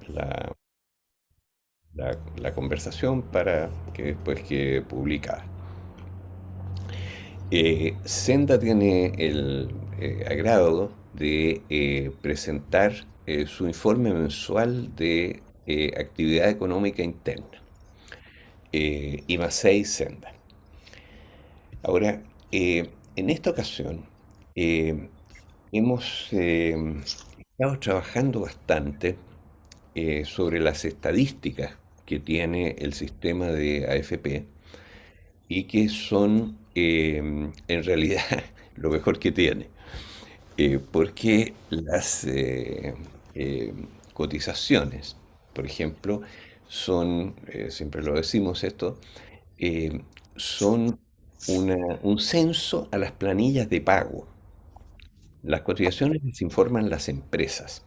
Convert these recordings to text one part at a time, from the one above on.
la, la conversación para que después quede publicada. Senda tiene el agrado de presentar su informe mensual de actividad económica interna, IMA6 Senda. Ahora, en esta ocasión eh, hemos estado trabajando bastante sobre las estadísticas que tiene el sistema de AFP y que son en realidad lo mejor que tiene. Porque las eh, cotizaciones, por ejemplo, son, siempre lo decimos esto, eh, son un censo a las planillas de pago. Las cotizaciones les informan las empresas.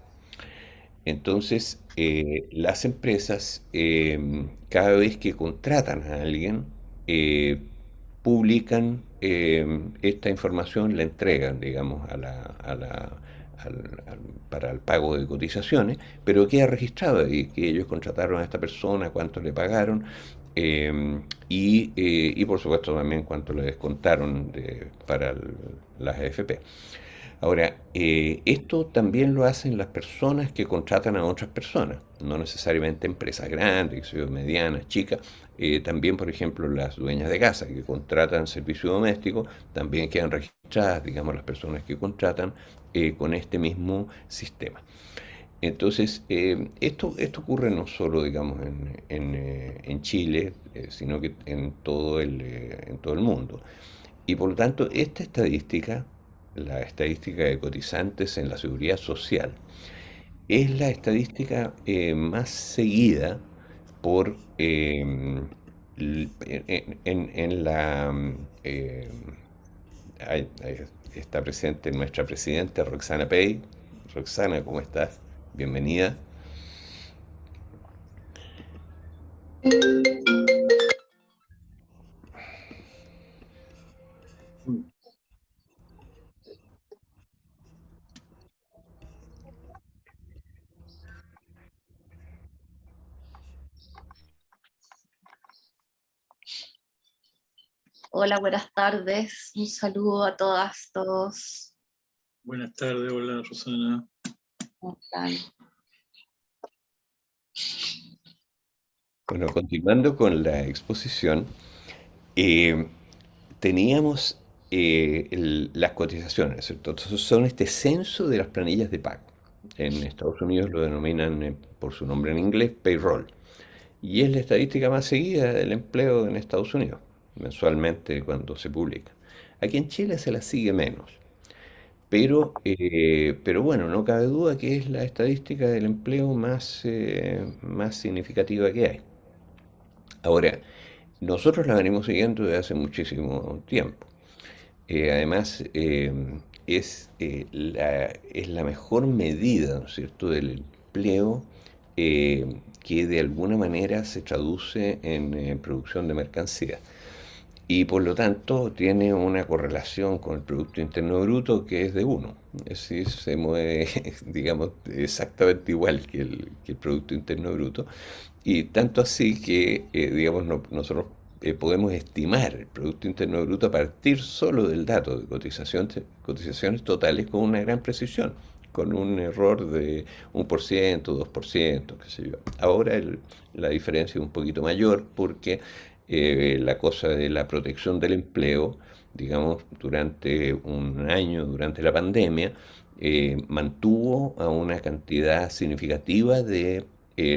Entonces, las empresas, cada vez que contratan a alguien, publican esta información, la entregan, digamos, para el pago de cotizaciones, pero queda registrado ahí que ellos contrataron a esta persona, cuánto le pagaron, y por supuesto también cuánto le descontaron para las AFP. Ahora, esto también lo hacen las personas que contratan a otras personas, no necesariamente empresas grandes, que sé yo, medianas, chicas. También, por ejemplo, las dueñas de casa que contratan servicio doméstico, también quedan registradas, digamos, las personas que contratan con este mismo sistema. Entonces, esto ocurre no solo, digamos, en Chile, sino que en todo el mundo. Y por lo tanto, esta estadística, la estadística de cotizantes en la seguridad social, es la estadística más seguida por en la eh, ahí está presente nuestra presidenta Roxana Pei. Roxana, ¿cómo estás? Bienvenida. Hola, buenas tardes. Un saludo a todas, todos. Buenas tardes, hola Rosana. ¿Cómo están? Bueno, continuando con la exposición, eh, teníamos las cotizaciones, ¿cierto? Entonces son este censo de las planillas de pago. En Estados Unidos lo denominan por su nombre en inglés payroll. Y es la estadística más seguida del empleo en Estados Unidos, mensualmente cuando se publica. Aquí en Chile se la sigue menos. Pero bueno, no cabe duda que es la estadística del empleo más significativa que hay. Ahora, nosotros la venimos siguiendo desde hace muchísimo tiempo. Además, es la mejor medida, ¿no es cierto?, del empleo que de alguna manera se traduce en producción de mercancías. Y por lo tanto tiene una correlación con el Producto Interno Bruto que es de uno. Es decir, se mueve, digamos, exactamente igual que el Producto Interno Bruto. Y tanto así que, digamos, nosotros podemos estimar el Producto Interno Bruto a partir solo del dato de cotizaciones totales con una gran precisión, con un error de 1%, 2%, qué sé yo. Ahora la diferencia es un poquito mayor porque la cosa de la protección del empleo, digamos, durante un año, durante la pandemia, mantuvo a una cantidad significativa de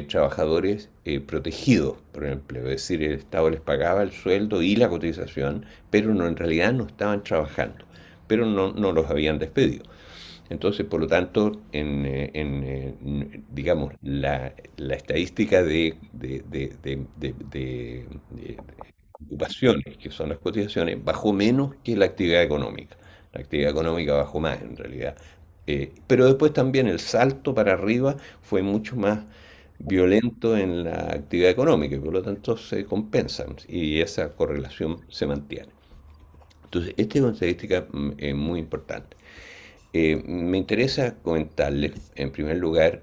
trabajadores protegidos por el empleo. Es decir, el Estado les pagaba el sueldo y la cotización, pero no, en realidad no estaban trabajando, pero no los habían despedido. Entonces, por lo tanto, digamos, la estadística de ocupaciones, que son las cotizaciones, bajó menos que la actividad económica. La actividad económica bajó más, en realidad. Pero después también el salto para arriba fue mucho más violento en la actividad económica y por lo tanto se compensan y esa correlación se mantiene. Entonces, esta es una estadística muy importante. Me interesa comentarles, en primer lugar,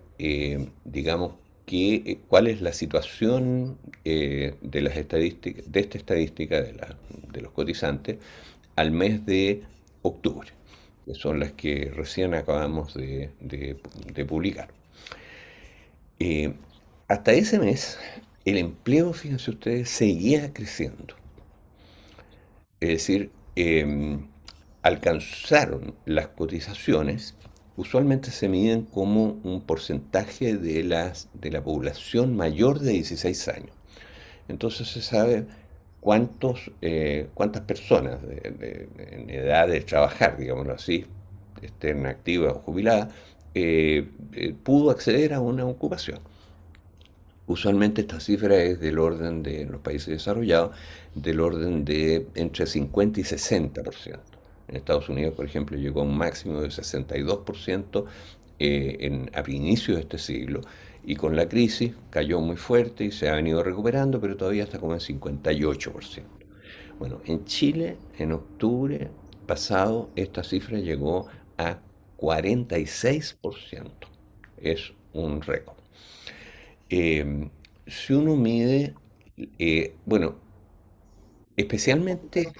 digamos, cuál es la situación de las estadísticas, de esta estadística de los cotizantes al mes de octubre, que son las que recién acabamos de publicar. Eh, Hasta ese mes, el empleo, fíjense ustedes, seguía creciendo. Es decir, alcanzaron las cotizaciones, usualmente se miden como un porcentaje de la población mayor de 16 años. Entonces se sabe cuántas personas en edad de trabajar, digámoslo así, estén activas o jubiladas, pudo acceder a una ocupación. Usualmente esta cifra es del orden de, en los países desarrollados, del orden de entre 50 y 60%. En Estados Unidos, por ejemplo, llegó a un máximo de 62% a inicio de este siglo, y con la crisis cayó muy fuerte y se ha venido recuperando, pero todavía está como en 58%. Bueno, en Chile, en octubre pasado, esta cifra llegó a 46%. Es un récord. Eh, si uno mide, bueno, especialmente,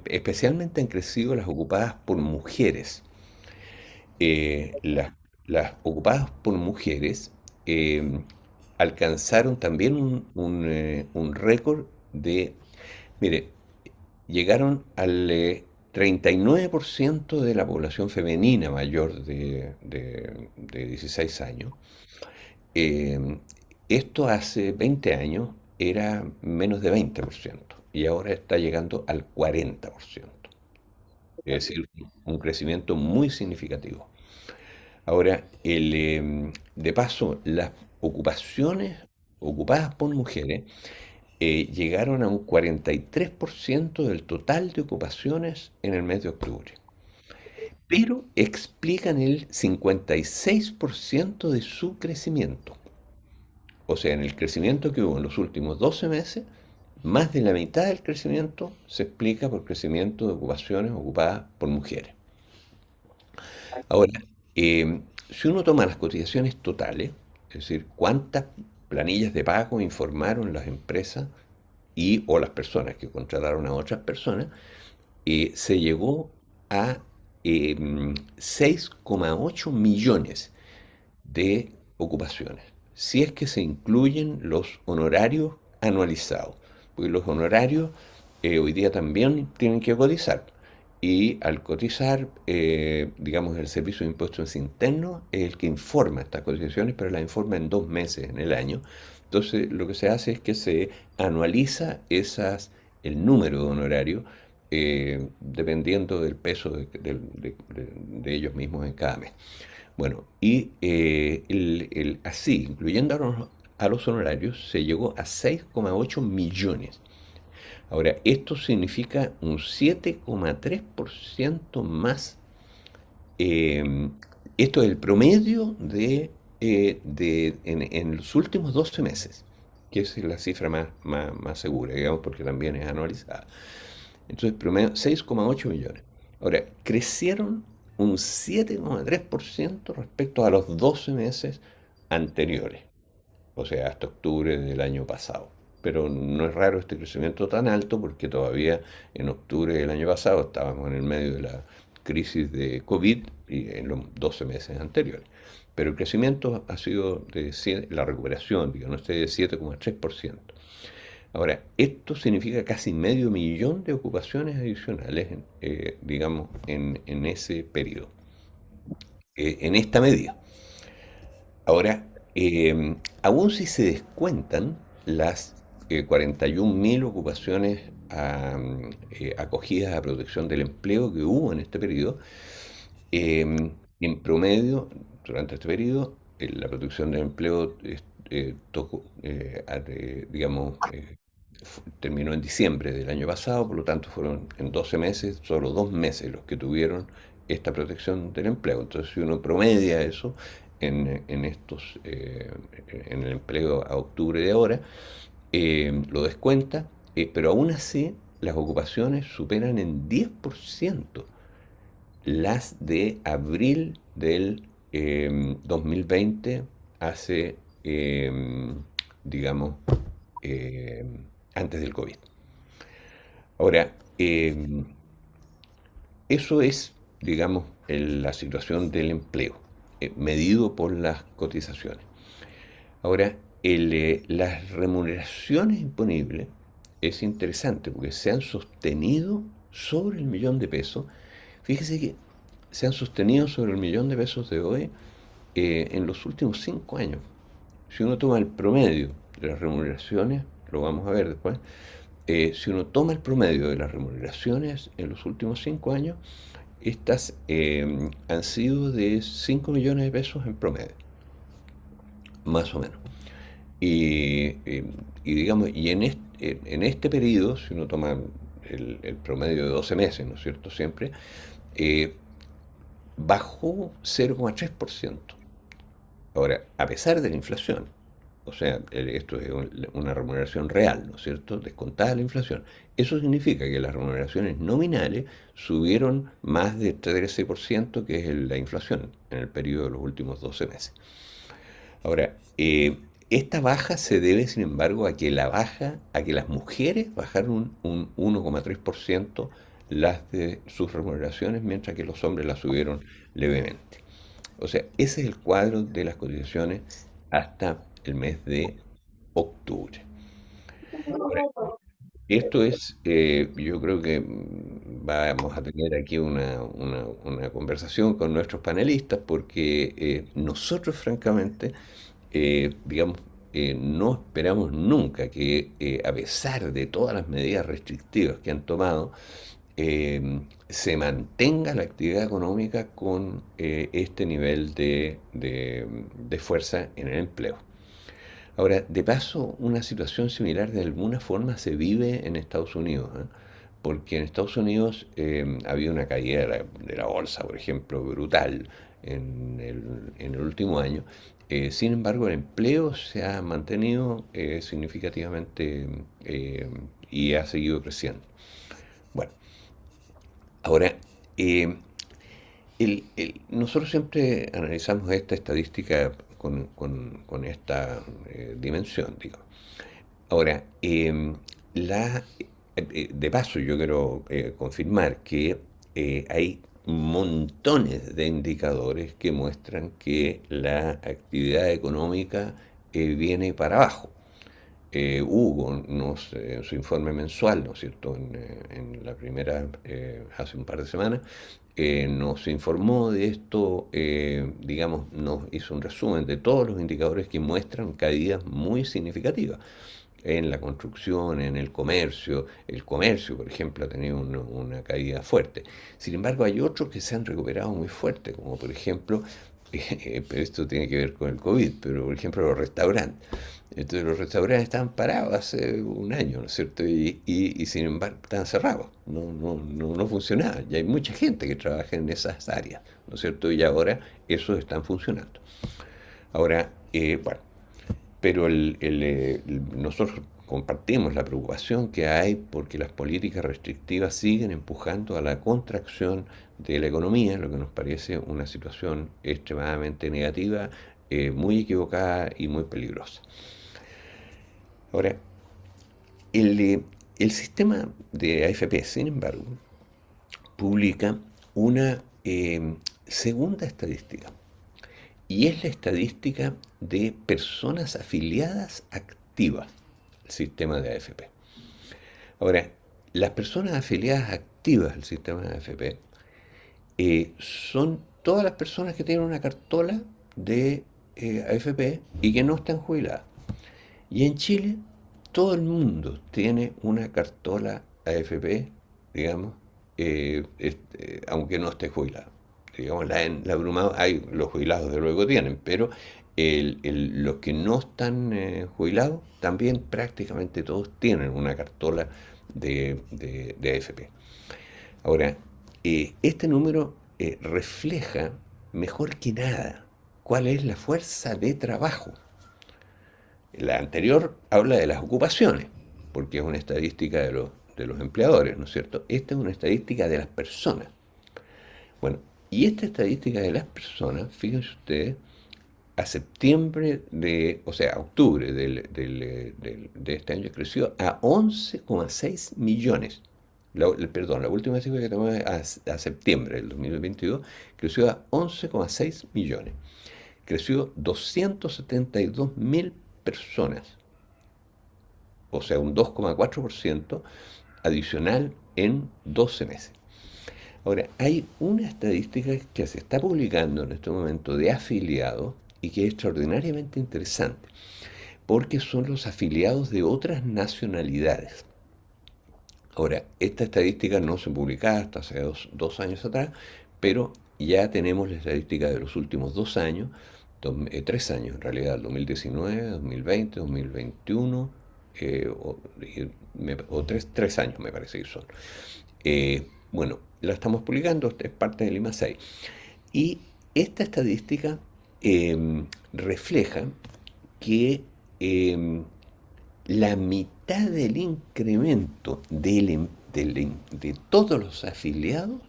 especialmente han crecido las ocupadas por mujeres. Las ocupadas por mujeres eh, alcanzaron también un récord de, mire, llegaron al 39% de la población femenina mayor de 16 años. Eh, Esto hace 20 años era menos de 20% y ahora está llegando al 40%. Es decir, un crecimiento muy significativo. Ahora, de paso, las ocupaciones ocupadas por mujeres llegaron a un 43% del total de ocupaciones en el mes de octubre, pero explican el 56% de su crecimiento. O sea, en el crecimiento que hubo en los últimos 12 meses, más de la mitad del crecimiento se explica por crecimiento de ocupaciones ocupadas por mujeres. Ahora, si uno toma las cotizaciones totales, es decir, cuántas planillas de pago informaron las empresas y o las personas que contrataron a otras personas, se llegó a 6,8 millones de ocupaciones, si es que se incluyen los honorarios anualizados, porque los honorarios hoy día también tienen que cotizar. Y al cotizar, digamos, el Servicio de Impuestos Internos es el que informa estas cotizaciones, pero las informa en 2 meses en el año. Entonces, lo que se hace es que se anualiza el número de honorarios dependiendo del peso de ellos mismos en cada mes. Bueno, y así, incluyendo a los honorarios, se llegó a 6,8 millones. Ahora, esto significa un 7,3% más. eh, Esto es el promedio en los últimos 12 meses, que es la cifra más segura, digamos, porque también es anualizada. Entonces, promedio 6,8 millones. Ahora, crecieron un 7,3% respecto a los 12 meses anteriores, o sea, hasta octubre del año pasado. Pero no es raro este crecimiento tan alto porque todavía en octubre del año pasado estábamos en el medio de la crisis de COVID y en los 12 meses anteriores. Pero el crecimiento ha sido la recuperación, digamos, de 7,3%. Ahora, esto significa casi medio millón de ocupaciones adicionales, digamos, en ese periodo, en esta medida. Ahora, aún si se descuentan las 41.000 ocupaciones acogidas a protección del empleo que hubo en este periodo, en promedio, durante este periodo, la protección del empleo digamos, terminó en diciembre del año pasado, por lo tanto fueron en 12 meses, solo 2 meses los que tuvieron esta protección del empleo. Entonces, si uno promedia eso en el empleo a octubre de ahora, lo descuenta, pero aún así las ocupaciones superan en 10% las de abril del 2020, hace digamos, eh, antes del COVID. Ahora, eso es, digamos, la situación del empleo, medido por las cotizaciones. Ahora, las remuneraciones imponibles es interesante porque se han sostenido sobre el millón de pesos. Fíjese que se han sostenido sobre el millón de pesos de hoy en los últimos 5 años. Si uno toma el promedio de las remuneraciones, lo vamos a ver después, si uno toma el promedio de las remuneraciones en los últimos 5 años, estas han sido de 5 millones de pesos en promedio, más o menos. Y, eh, y digamos, en este periodo, si uno toma el promedio de 12 meses, ¿no es cierto? Siempre, eh, bajó 0,3%. Ahora, a pesar de la inflación, o sea, esto es una remuneración real, ¿no es cierto? Descontada la inflación. Eso significa que las remuneraciones nominales subieron más de 13%, que es la inflación en el periodo de los últimos 12 meses. Ahora, esta baja se debe, sin embargo, a que las mujeres bajaron un 1,3% las de sus remuneraciones, mientras que los hombres las subieron levemente. O sea, ese es el cuadro de las cotizaciones hasta el mes de octubre. Ahora, esto es, yo creo que vamos a tener aquí una conversación con nuestros panelistas porque nosotros, francamente, digamos, no esperamos nunca que, a pesar de todas las medidas restrictivas que han tomado, se mantenga la actividad económica con este nivel de fuerza en el empleo. Ahora, de paso, una situación similar de alguna forma se vive en Estados Unidos, ¿eh? Porque en Estados Unidos ha habido una caída de la bolsa, por ejemplo, brutal en el último año. Sin embargo, el empleo se ha mantenido significativamente y ha seguido creciendo. Bueno, ahora, eh, nosotros siempre analizamos esta estadística con esta dimensión, digamos. Ahora, de paso yo quiero confirmar que hay montones de indicadores que muestran que la actividad económica viene para abajo. Hugo, en su informe mensual, ¿no es cierto?, en la primera, hace un par de semanas, nos informó de esto, digamos, nos hizo un resumen de todos los indicadores que muestran caídas muy significativas en la construcción, en el comercio. El comercio, por ejemplo, ha tenido una caída fuerte. Sin embargo, hay otros que se han recuperado muy fuerte, como por ejemplo, pero esto tiene que ver con el COVID, pero por ejemplo los restaurantes. Entonces los restaurantes estaban parados hace un año, ¿no es cierto? Y sin embargo estaban cerrados, no funcionaban. Y hay mucha gente que trabaja en esas áreas, ¿no es cierto? Y ahora esos están funcionando. Ahora, bueno, pero nosotros compartimos la preocupación que hay porque las políticas restrictivas siguen empujando a la contracción de la economía, lo que nos parece una situación extremadamente negativa, muy equivocada y muy peligrosa. Ahora, el sistema de AFP, sin embargo, publica una segunda estadística, y es la estadística de personas afiliadas activas al sistema de AFP. Ahora, las personas afiliadas activas al sistema de AFP son todas las personas que tienen una cartola de AFP y que no están jubiladas. Y en Chile, todo el mundo tiene una cartola AFP, digamos, aunque no esté jubilado. Digamos, la abrumada, los jubilados de luego tienen, pero los que no están jubilados, también prácticamente todos tienen una cartola de AFP. Ahora, este número refleja mejor que nada cuál es la fuerza de trabajo. La anterior habla de las ocupaciones, porque es una estadística de los empleadores, ¿no es cierto? Esta es una estadística de las personas. Bueno, y esta estadística de las personas, fíjense ustedes, a septiembre o sea, a octubre de este año creció a 11,6 millones. Perdón, la última cifra que tomé a septiembre del 2022 creció a 11,6 millones. Creció 272 mil personas, o sea, un 2,4% adicional en 12 meses. Ahora, hay una estadística que se está publicando en este momento de afiliados y que es extraordinariamente interesante, porque son los afiliados de otras nacionalidades. Ahora, esta estadística no se publicaba hasta hace dos años atrás, pero ya tenemos la estadística de los últimos 2 años, 3 años en realidad, 2019, 2020, 2021, o tres años me parece que son. Bueno, la estamos publicando, es parte del IMASEI. Y esta estadística refleja que la mitad del incremento de todos los afiliados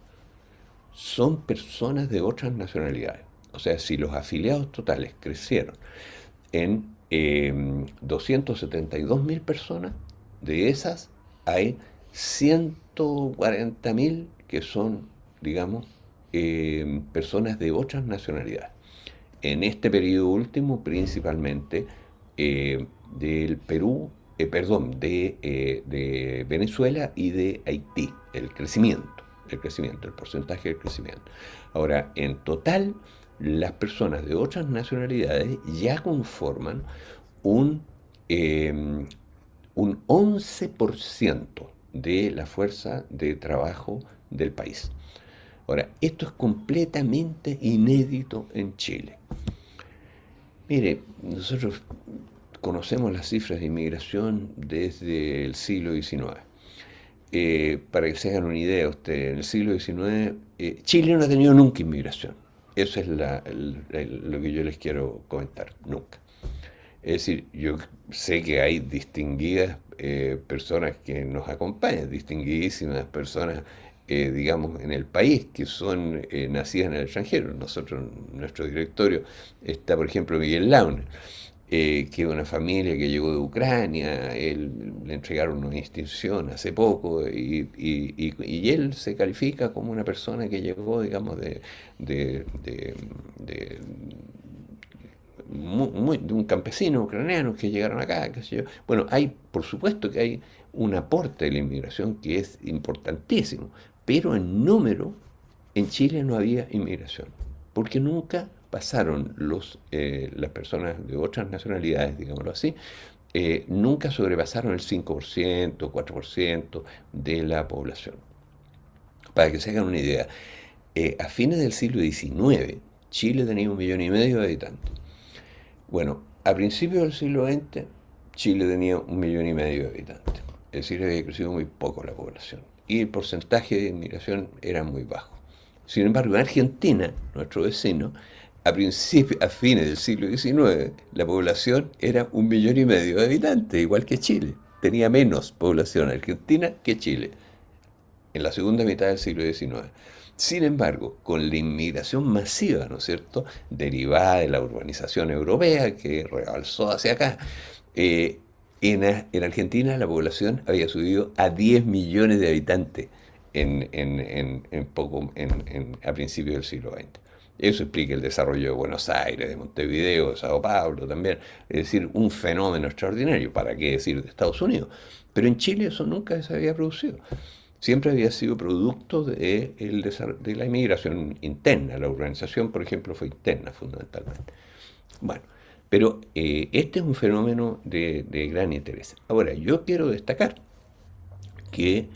son personas de otras nacionalidades. O sea, si los afiliados totales crecieron en 272 mil personas, de esas hay 140 mil que son, digamos, personas de otras nacionalidades. En este periodo último, principalmente del Perú, perdón, de Venezuela y de Haití, el porcentaje del crecimiento. Ahora, en total, las personas de otras nacionalidades ya conforman un, eh, un 11% de la fuerza de trabajo del país. Ahora, esto es completamente inédito en Chile. Mire, nosotros conocemos las cifras de inmigración desde el siglo XIX. Para que se hagan una idea usted, en el siglo XIX Chile no ha tenido nunca inmigración. Eso es lo que yo les quiero comentar, nunca. Es decir, yo sé que hay distinguidas personas que nos acompañan, distinguidísimas personas, digamos, en el país, que son nacidas en el extranjero. Nuestro directorio está, por ejemplo, Miguel Laune, que es una familia que llegó de Ucrania. Le entregaron una distinción hace poco y él se califica como una persona que llegó, digamos, de, de- de- de un campesino ucraniano que llegaron acá, qué sé yo. Bueno, por supuesto que hay un aporte de la inmigración que es importantísimo, pero en número en Chile no había inmigración, porque nunca pasaron las personas de otras nacionalidades, digámoslo así, nunca sobrepasaron el 5%, 4% de la población. Para que se hagan una idea, a fines del siglo XIX, Chile tenía 1,5 millones de habitantes. Bueno, a principios del siglo XX, Chile tenía 1,5 millones de habitantes. Es decir, había crecido muy poco la población. Y el porcentaje de inmigración era muy bajo. Sin embargo, en Argentina, nuestro vecino, a fines del siglo XIX, la población era 1,5 millones de habitantes, igual que Chile. Tenía menos población Argentina que Chile en la segunda mitad del siglo XIX. Sin embargo, con la inmigración masiva, ¿no es cierto?, derivada de la urbanización europea que rebalsó hacia acá, eh, en Argentina la población había subido a 10 millones de habitantes a principios del siglo XX. Eso explica el desarrollo de Buenos Aires, de Montevideo, de Sao Paulo también. Es decir, un fenómeno extraordinario, ¿para qué decir de Estados Unidos? Pero en Chile eso nunca se había producido. Siempre había sido producto de la inmigración interna. La urbanización, por ejemplo, fue interna fundamentalmente. Bueno, pero este es un fenómeno de gran interés. Ahora, yo quiero destacar que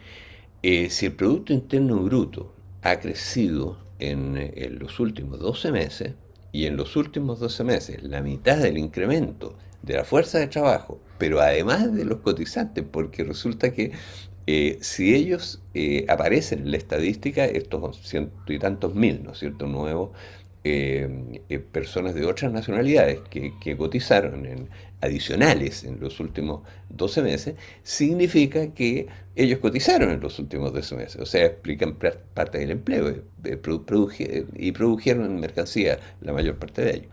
si el Producto Interno Bruto ha crecido en los últimos 12 meses, y en los últimos 12 meses la mitad del incremento de la fuerza de trabajo, pero además de los cotizantes, porque resulta que si ellos aparecen en la estadística, estos ciento y tantos mil, ¿no es cierto?, nuevos personas de otras nacionalidades que cotizaron adicionales en los últimos 12 meses, significa que ellos cotizaron en los últimos 12 meses, o sea, explican parte del empleo y produjeron mercancía la mayor parte de ellos.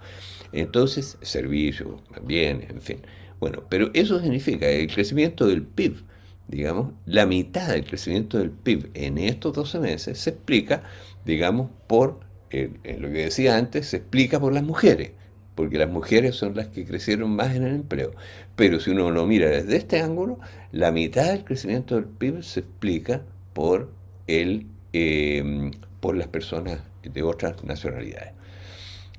Entonces, servicios, bienes, en fin. Bueno, pero eso significa el crecimiento del PIB, digamos, la mitad del crecimiento del PIB en estos 12 meses se explica, digamos, por, en lo que decía antes, se explica por las mujeres, porque las mujeres son las que crecieron más en el empleo. Pero si uno lo mira desde este ángulo, la mitad del crecimiento del PIB se explica por, por las personas de otras nacionalidades.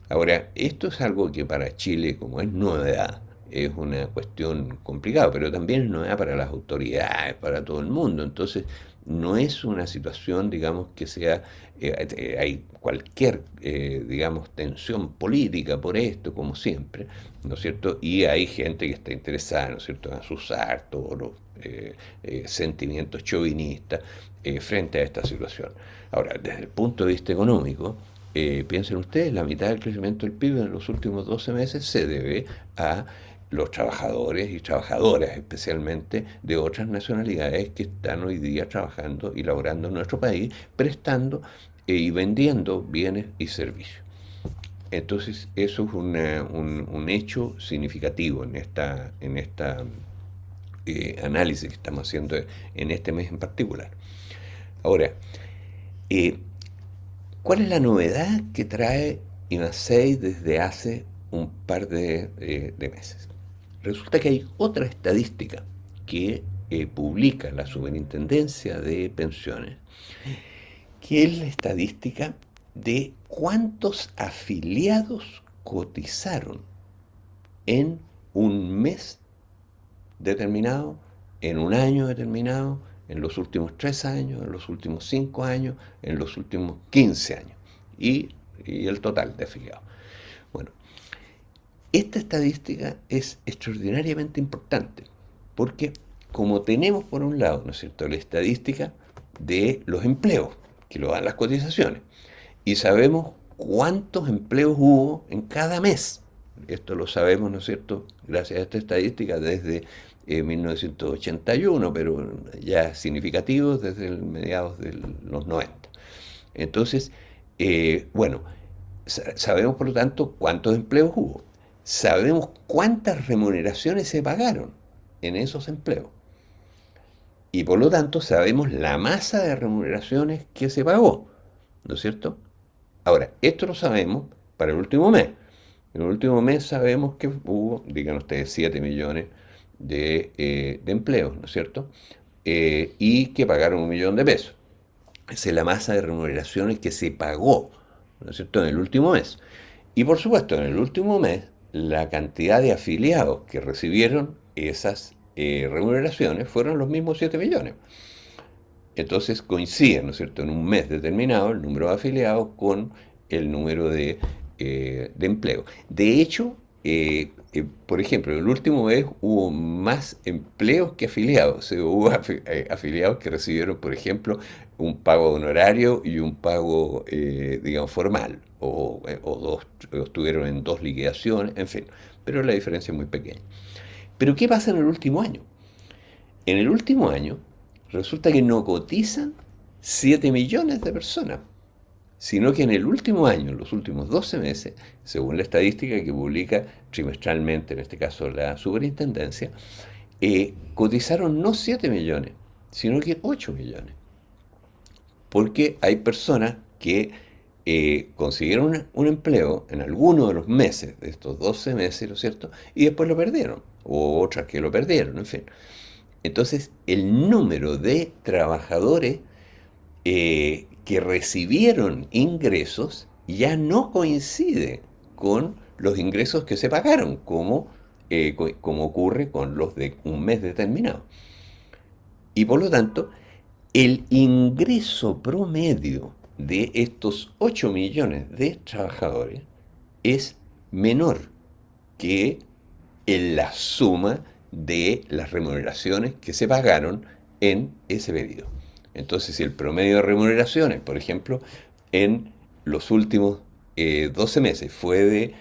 Ahora, esto es algo que para Chile, como es novedad, es una cuestión complicada, pero también es novedad para las autoridades, para todo el mundo. Entonces, no es una situación, digamos, que sea, hay cualquier, digamos, tensión política por esto, como siempre, ¿no es cierto? Y hay gente que está interesada, ¿no es cierto?, en asusar todos los sentimientos chauvinistas frente a esta situación. Ahora, desde el punto de vista económico, piensen ustedes, la mitad del crecimiento del PIB en los últimos 12 meses se debe a los trabajadores y trabajadoras, especialmente de otras nacionalidades que están hoy día trabajando y laborando en nuestro país, prestando y vendiendo bienes y servicios. Entonces, eso es un hecho significativo en esta análisis que estamos haciendo en este mes en particular. Ahora, eh, ¿cuál es la novedad que trae IMASEI desde hace un par de meses? Resulta que hay otra estadística que publica la Superintendencia de Pensiones, que es la estadística de cuántos afiliados cotizaron en un mes determinado, en un año determinado, en los últimos 3 años, en los últimos 5 años, en los últimos 15 años y el total de afiliados. Bueno, esta estadística es extraordinariamente importante porque como tenemos por un lado, ¿no es cierto?, la estadística de los empleos, que lo dan las cotizaciones, y sabemos cuántos empleos hubo en cada mes. Esto lo sabemos, ¿no es cierto?, gracias a esta estadística desde 1981, pero ya significativos desde el mediados de los 90. Entonces, bueno, sabemos por lo tanto cuántos empleos hubo. Sabemos cuántas remuneraciones se pagaron en esos empleos. Y por lo tanto sabemos la masa de remuneraciones que se pagó, ¿no es cierto? Ahora, esto lo sabemos para el último mes. En el último mes sabemos que hubo, digan ustedes, 7 millones de empleos, ¿no es cierto? Y que pagaron 1 millón de pesos. Esa es la masa de remuneraciones que se pagó, ¿no es cierto?, en el último mes. Y por supuesto, en el último mes, la cantidad de afiliados que recibieron esas remuneraciones fueron los mismos 7 millones. Entonces coincide, ¿no es cierto?, en un mes determinado el número de afiliados con el número de empleo. De hecho, por ejemplo, en el último mes hubo más empleos que afiliados. O sea, hubo afiliados que recibieron, por ejemplo, un pago honorario y un pago, digamos, formal. O estuvieron en 2 liquidaciones, en fin. Pero la diferencia es muy pequeña. Pero ¿qué pasa en el último año? En el último año resulta que no cotizan 7 millones de personas, sino que en el último año, en los últimos 12 meses, según la estadística que publica trimestralmente, en este caso la superintendencia, cotizaron no 7 millones, sino que 8 millones. Porque hay personas que consiguieron un empleo en alguno de los meses, de estos 12 meses, ¿no es cierto? Y después lo perdieron, o otras que lo perdieron, en fin. Entonces, el número de trabajadores que recibieron ingresos ya no coincide con los ingresos que se pagaron, como ocurre con los de un mes determinado. Y por lo tanto, el ingreso promedio de estos 8 millones de trabajadores es menor que en la suma de las remuneraciones que se pagaron en ese periodo. Entonces, si el promedio de remuneraciones, por ejemplo, en los últimos 12 meses fue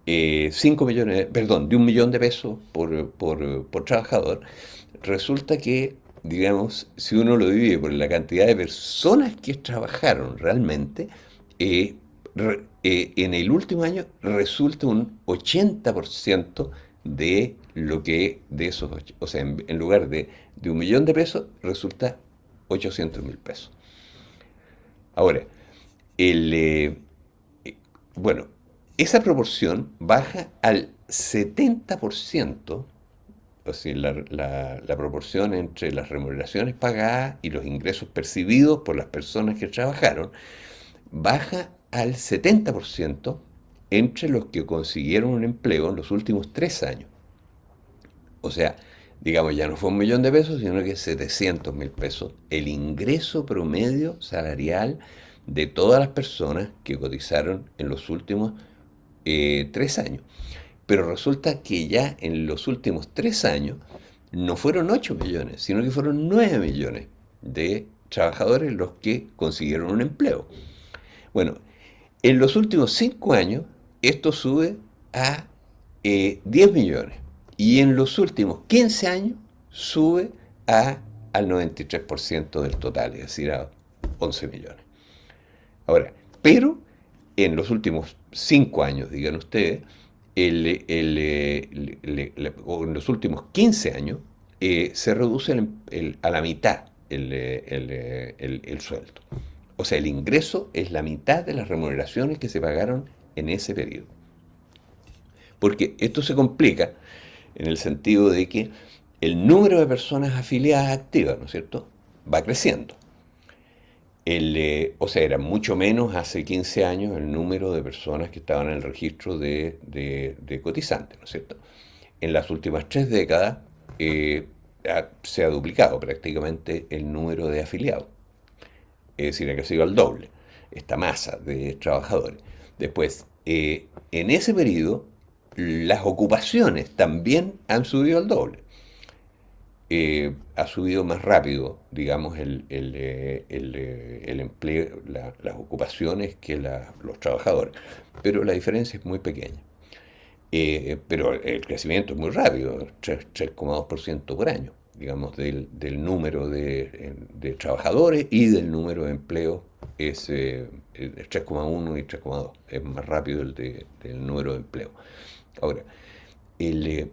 de 5 millones, perdón, de 1 millón de pesos por trabajador, resulta que, digamos, si uno lo divide por la cantidad de personas que trabajaron realmente, eh, en el último año resulta un 80% de lo que de esos, o sea, en lugar de 1 millón de pesos, resulta 800.000 pesos. Ahora, el, bueno, esa proporción baja al 70%, o sea, la proporción entre las remuneraciones pagadas y los ingresos percibidos por las personas que trabajaron, baja al 70% entre los que consiguieron un empleo en los últimos 3 años. O sea, digamos, ya no fue 1 millón de pesos, sino que 700.000 pesos, el ingreso promedio salarial de todas las personas que cotizaron en los últimos 3 años. Pero resulta que ya en los últimos 3 años no fueron 8 millones, sino que fueron 9 millones de trabajadores los que consiguieron un empleo. Bueno, en los últimos 5 años esto sube a 10 millones y en los últimos 15 años sube al 93% del total, es decir, a 11 millones. Ahora, pero en los últimos 5 años, digan ustedes, o en los últimos 15 años, se reduce a la mitad el sueldo. O sea, el ingreso es la mitad de las remuneraciones que se pagaron en ese periodo. Porque esto se complica en el sentido de que el número de personas afiliadas activas, ¿no es cierto?, va creciendo. O sea, era mucho menos hace 15 años el número de personas que estaban en el registro de cotizantes, ¿no es cierto? En las últimas 3 décadas se ha duplicado prácticamente el número de afiliados, es decir, ha crecido al doble esta masa de trabajadores. Después, en ese periodo, las ocupaciones también han subido al doble. Ha subido más rápido, digamos, el empleo, las ocupaciones que los trabajadores, pero la diferencia es muy pequeña. Pero el crecimiento es muy rápido, 3,2% por año, digamos, del número de trabajadores y del número de empleos es 3,1 y 3,2, es más rápido del número de empleo. Ahora, el,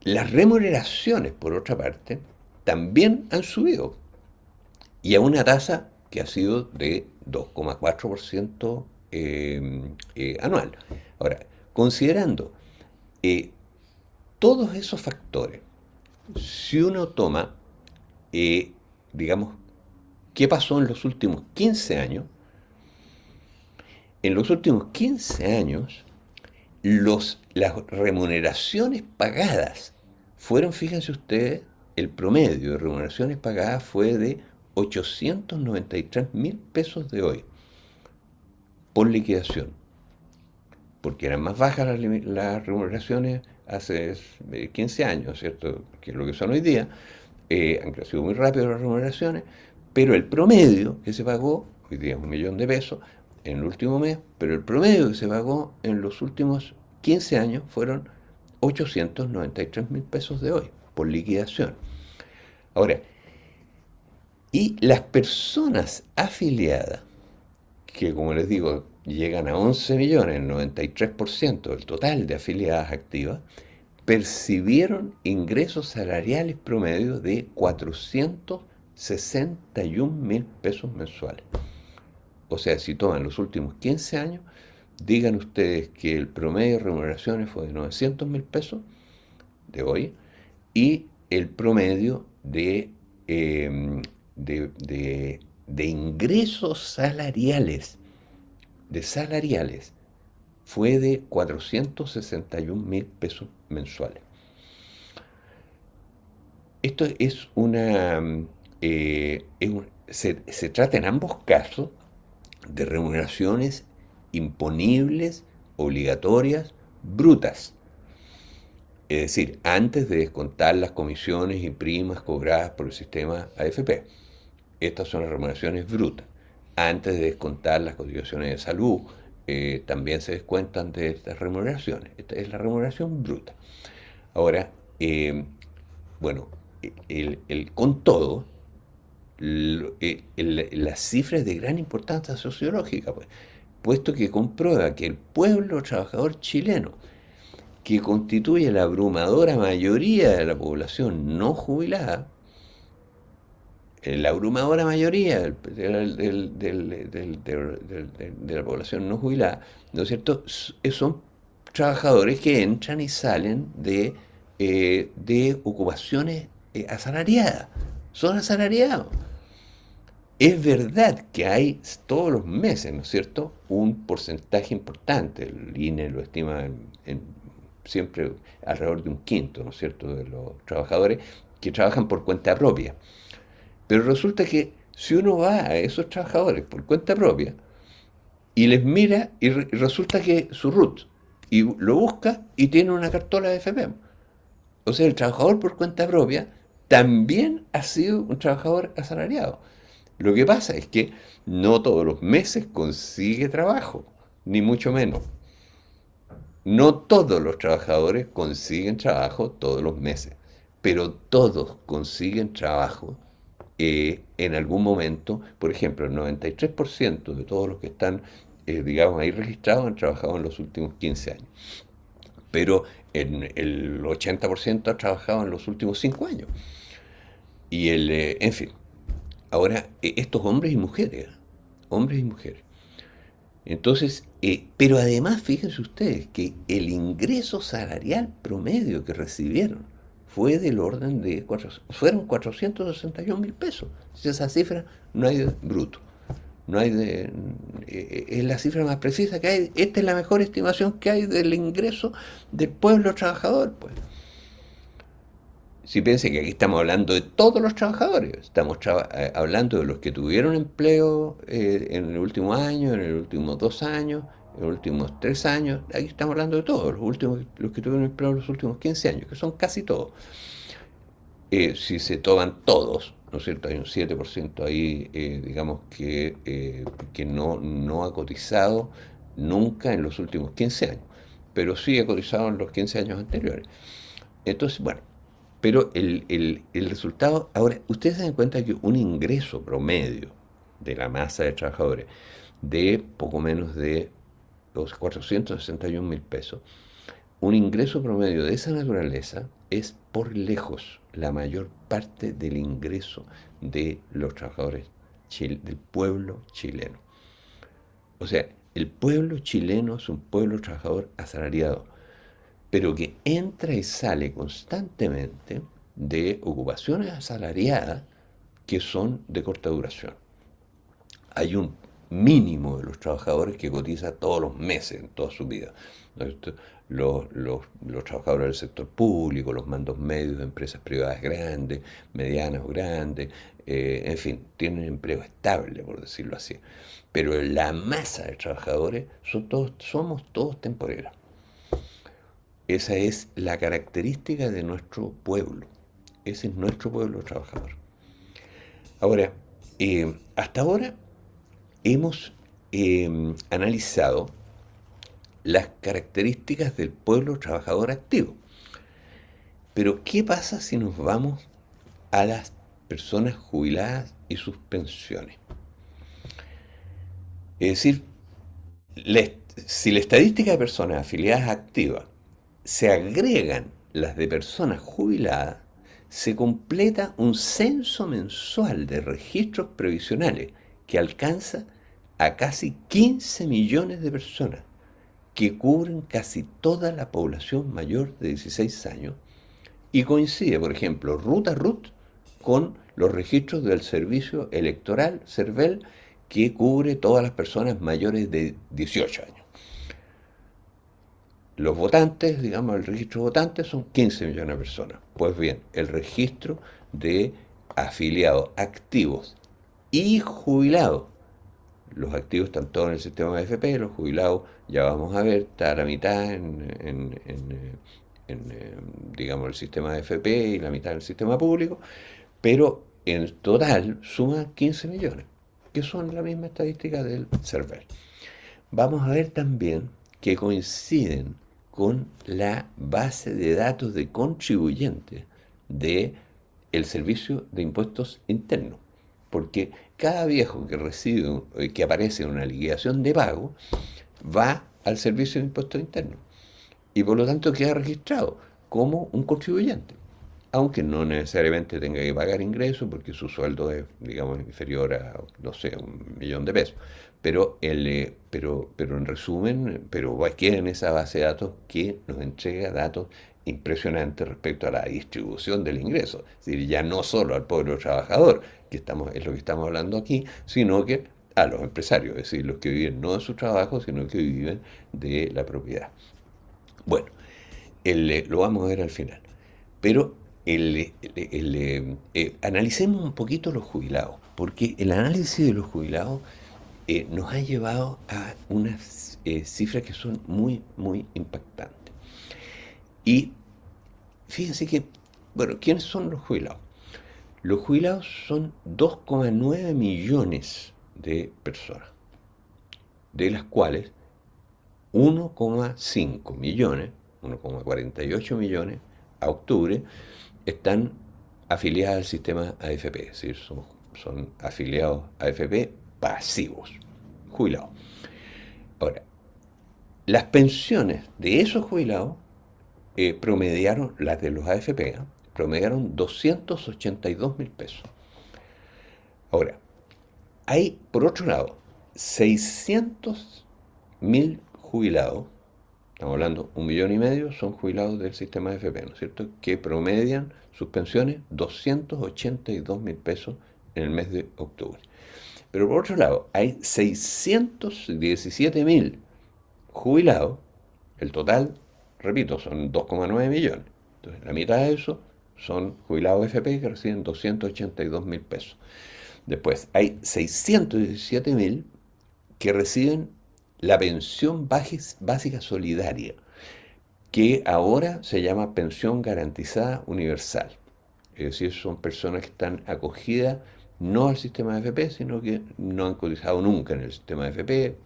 las remuneraciones, por otra parte, también han subido y a una tasa que ha sido de 2,4% anual. Ahora, considerando eh, todos esos factores, si uno toma, digamos, qué pasó en los últimos 15 años, en los últimos 15 años, las remuneraciones pagadas fueron, fíjense ustedes, el promedio de remuneraciones pagadas fue de 893.000 pesos de hoy, por liquidación, porque eran más bajas las remuneraciones hace 15 años, ¿cierto? Que es lo que son hoy día. Han crecido muy rápido las remuneraciones, pero el promedio que se pagó, hoy día es 1 millón de pesos, en el último mes, pero el promedio que se pagó en los últimos 15 años fueron 893.000 pesos de hoy, por liquidación. Ahora, y las personas afiliadas, que como les digo, llegan a 11 millones, el 93% del total de afiliadas activas, percibieron ingresos salariales promedio de 461.000 pesos mensuales. O sea, si toman los últimos 15 años, digan ustedes que el promedio de remuneraciones fue de 900.000 pesos de hoy y el promedio de ingresos salariales, fue de 461.000 pesos mensuales. Esto es se trata en ambos casos de remuneraciones imponibles, obligatorias, brutas. Es decir, antes de descontar las comisiones y primas cobradas por el sistema AFP. Estas son las remuneraciones brutas. Antes de descontar las cotizaciones de salud también se descuentan de estas remuneraciones. Esta es la remuneración bruta. Ahora, bueno, con todo, la cifra es de gran importancia sociológica, pues, puesto que comprueba que el pueblo trabajador chileno, que constituye la abrumadora mayoría de la población no jubilada, la abrumadora mayoría de la población no jubilada, ¿no es cierto? Son trabajadores que entran y salen de ocupaciones asalariadas. Son asalariados. Es verdad que hay todos los meses, ¿no es cierto?, un porcentaje importante, el INE lo estima siempre alrededor de un quinto, ¿no es cierto?, de los trabajadores que trabajan por cuenta propia. Pero resulta que si uno va a esos trabajadores por cuenta propia y les mira y resulta que su RUT, y lo busca y tiene una cartola de FP. O sea, el trabajador por cuenta propia también ha sido un trabajador asalariado. Lo que pasa es que no todos los meses consigue trabajo, ni mucho menos. No todos los trabajadores consiguen trabajo todos los meses, pero todos consiguen trabajo en algún momento. Por ejemplo, el 93% de todos los que están, digamos, ahí registrados han trabajado en los últimos 15 años, pero el 80% ha trabajado en los últimos 5 años. Y en fin, ahora, estos hombres y mujeres, hombres y mujeres. Entonces, pero además, fíjense ustedes que el ingreso salarial promedio que recibieron fue del orden de, fueron 461.000 pesos. Si esa cifra no hay de bruto, no hay de, es la cifra más precisa que hay. Esta es la mejor estimación que hay del ingreso del pueblo trabajador, pues. Si piensen que aquí estamos hablando de todos los trabajadores, estamos hablando de los que tuvieron empleo en el último año, en los últimos 2 años, en los últimos 3 años, aquí estamos hablando de todos, los que tuvieron empleo en los últimos 15 años, que son casi todos. Si se toman todos, ¿no es cierto? Hay un 7% ahí, digamos, que no ha cotizado nunca en los últimos 15 años, pero sí ha cotizado en los 15 años anteriores. Entonces, bueno, pero el resultado, ahora, ustedes se dan cuenta que un ingreso promedio de la masa de trabajadores de poco menos de los 461.000 pesos, un ingreso promedio de esa naturaleza es por lejos la mayor parte del ingreso de los trabajadores del pueblo chileno. O sea, el pueblo chileno es un pueblo trabajador asalariado, pero que entra y sale constantemente de ocupaciones asalariadas que son de corta duración. Hay un mínimo de los trabajadores que cotiza todos los meses en toda su vida. Los trabajadores del sector público, los mandos medios de empresas privadas grandes, medianas o grandes, en fin, tienen empleo estable, por decirlo así. Pero la masa de trabajadores somos todos temporeros. Esa es la característica de nuestro pueblo. Ese es nuestro pueblo trabajador. Ahora, hasta ahora hemos analizado las características del pueblo trabajador activo. Pero, ¿qué pasa si nos vamos a las personas jubiladas y sus pensiones? Es decir, si la estadística de personas afiliadas activas se agregan las de personas jubiladas, se completa un censo mensual de registros previsionales que alcanza a casi 15 millones de personas, que cubren casi toda la población mayor de 16 años, y coincide, por ejemplo, RUT a RUT con los registros del Servicio Electoral, CERVEL, que cubre todas las personas mayores de 18 años. Los votantes, digamos, el registro de votantes son 15 millones de personas. Pues bien, el registro de afiliados activos y jubilados. Los activos están todos en el sistema de AFP, los jubilados, ya vamos a ver, está a la mitad digamos, el sistema de AFP y la mitad en el sistema público, pero en total suman 15 millones, que son la misma estadística del CERVEL. vamos a ver también que coinciden con la base de datos de contribuyentes de el Servicio de Impuestos Internos, porque cada viejo que recibe, que aparece en una liquidación de pago, va al Servicio de Impuestos Internos y por lo tanto queda registrado como un contribuyente, aunque no necesariamente tenga que pagar ingresos porque su sueldo es, digamos, inferior a, no sé, 1 millón de pesos. Pero en resumen, queda en esa base de datos que nos entrega datos impresionantes respecto a la distribución del ingreso. Es decir, ya no solo al pueblo trabajador, que es lo que estamos hablando aquí, sino que a los empresarios, es decir, los que viven no de su trabajo, sino que viven de la propiedad. Bueno, lo vamos a ver al final. Pero analicemos un poquito los jubilados, porque el análisis de los jubilados nos ha llevado a unas cifras que son muy, muy impactantes. Y fíjense que, bueno, ¿quiénes son los jubilados? Los jubilados son 2,9 millones de personas, de las cuales 1,5 millones, 1,48 millones a octubre, están afiliadas al sistema AFP, es decir, son afiliados a AFP pasivos, jubilados. Ahora, las pensiones de esos jubilados promediaron, las de los AFP, promediaron 282.000 pesos. Ahora, hay, por otro lado, 600.000 jubilados, estamos hablando 1,5 millones, son jubilados del sistema AFP, ¿no es cierto?, que promedian sus pensiones 282.000 pesos en el mes de octubre. Pero por otro lado, hay 617.000 jubilados, el total, repito, son 2,9 millones. Entonces, la mitad de eso son jubilados AFP que reciben 282.000 pesos. Después, hay 617.000 que reciben la pensión básica solidaria, que ahora se llama pensión garantizada universal. Es decir, son personas que están acogidas no al sistema de AFP, sino que no han cotizado nunca en el sistema de AFP,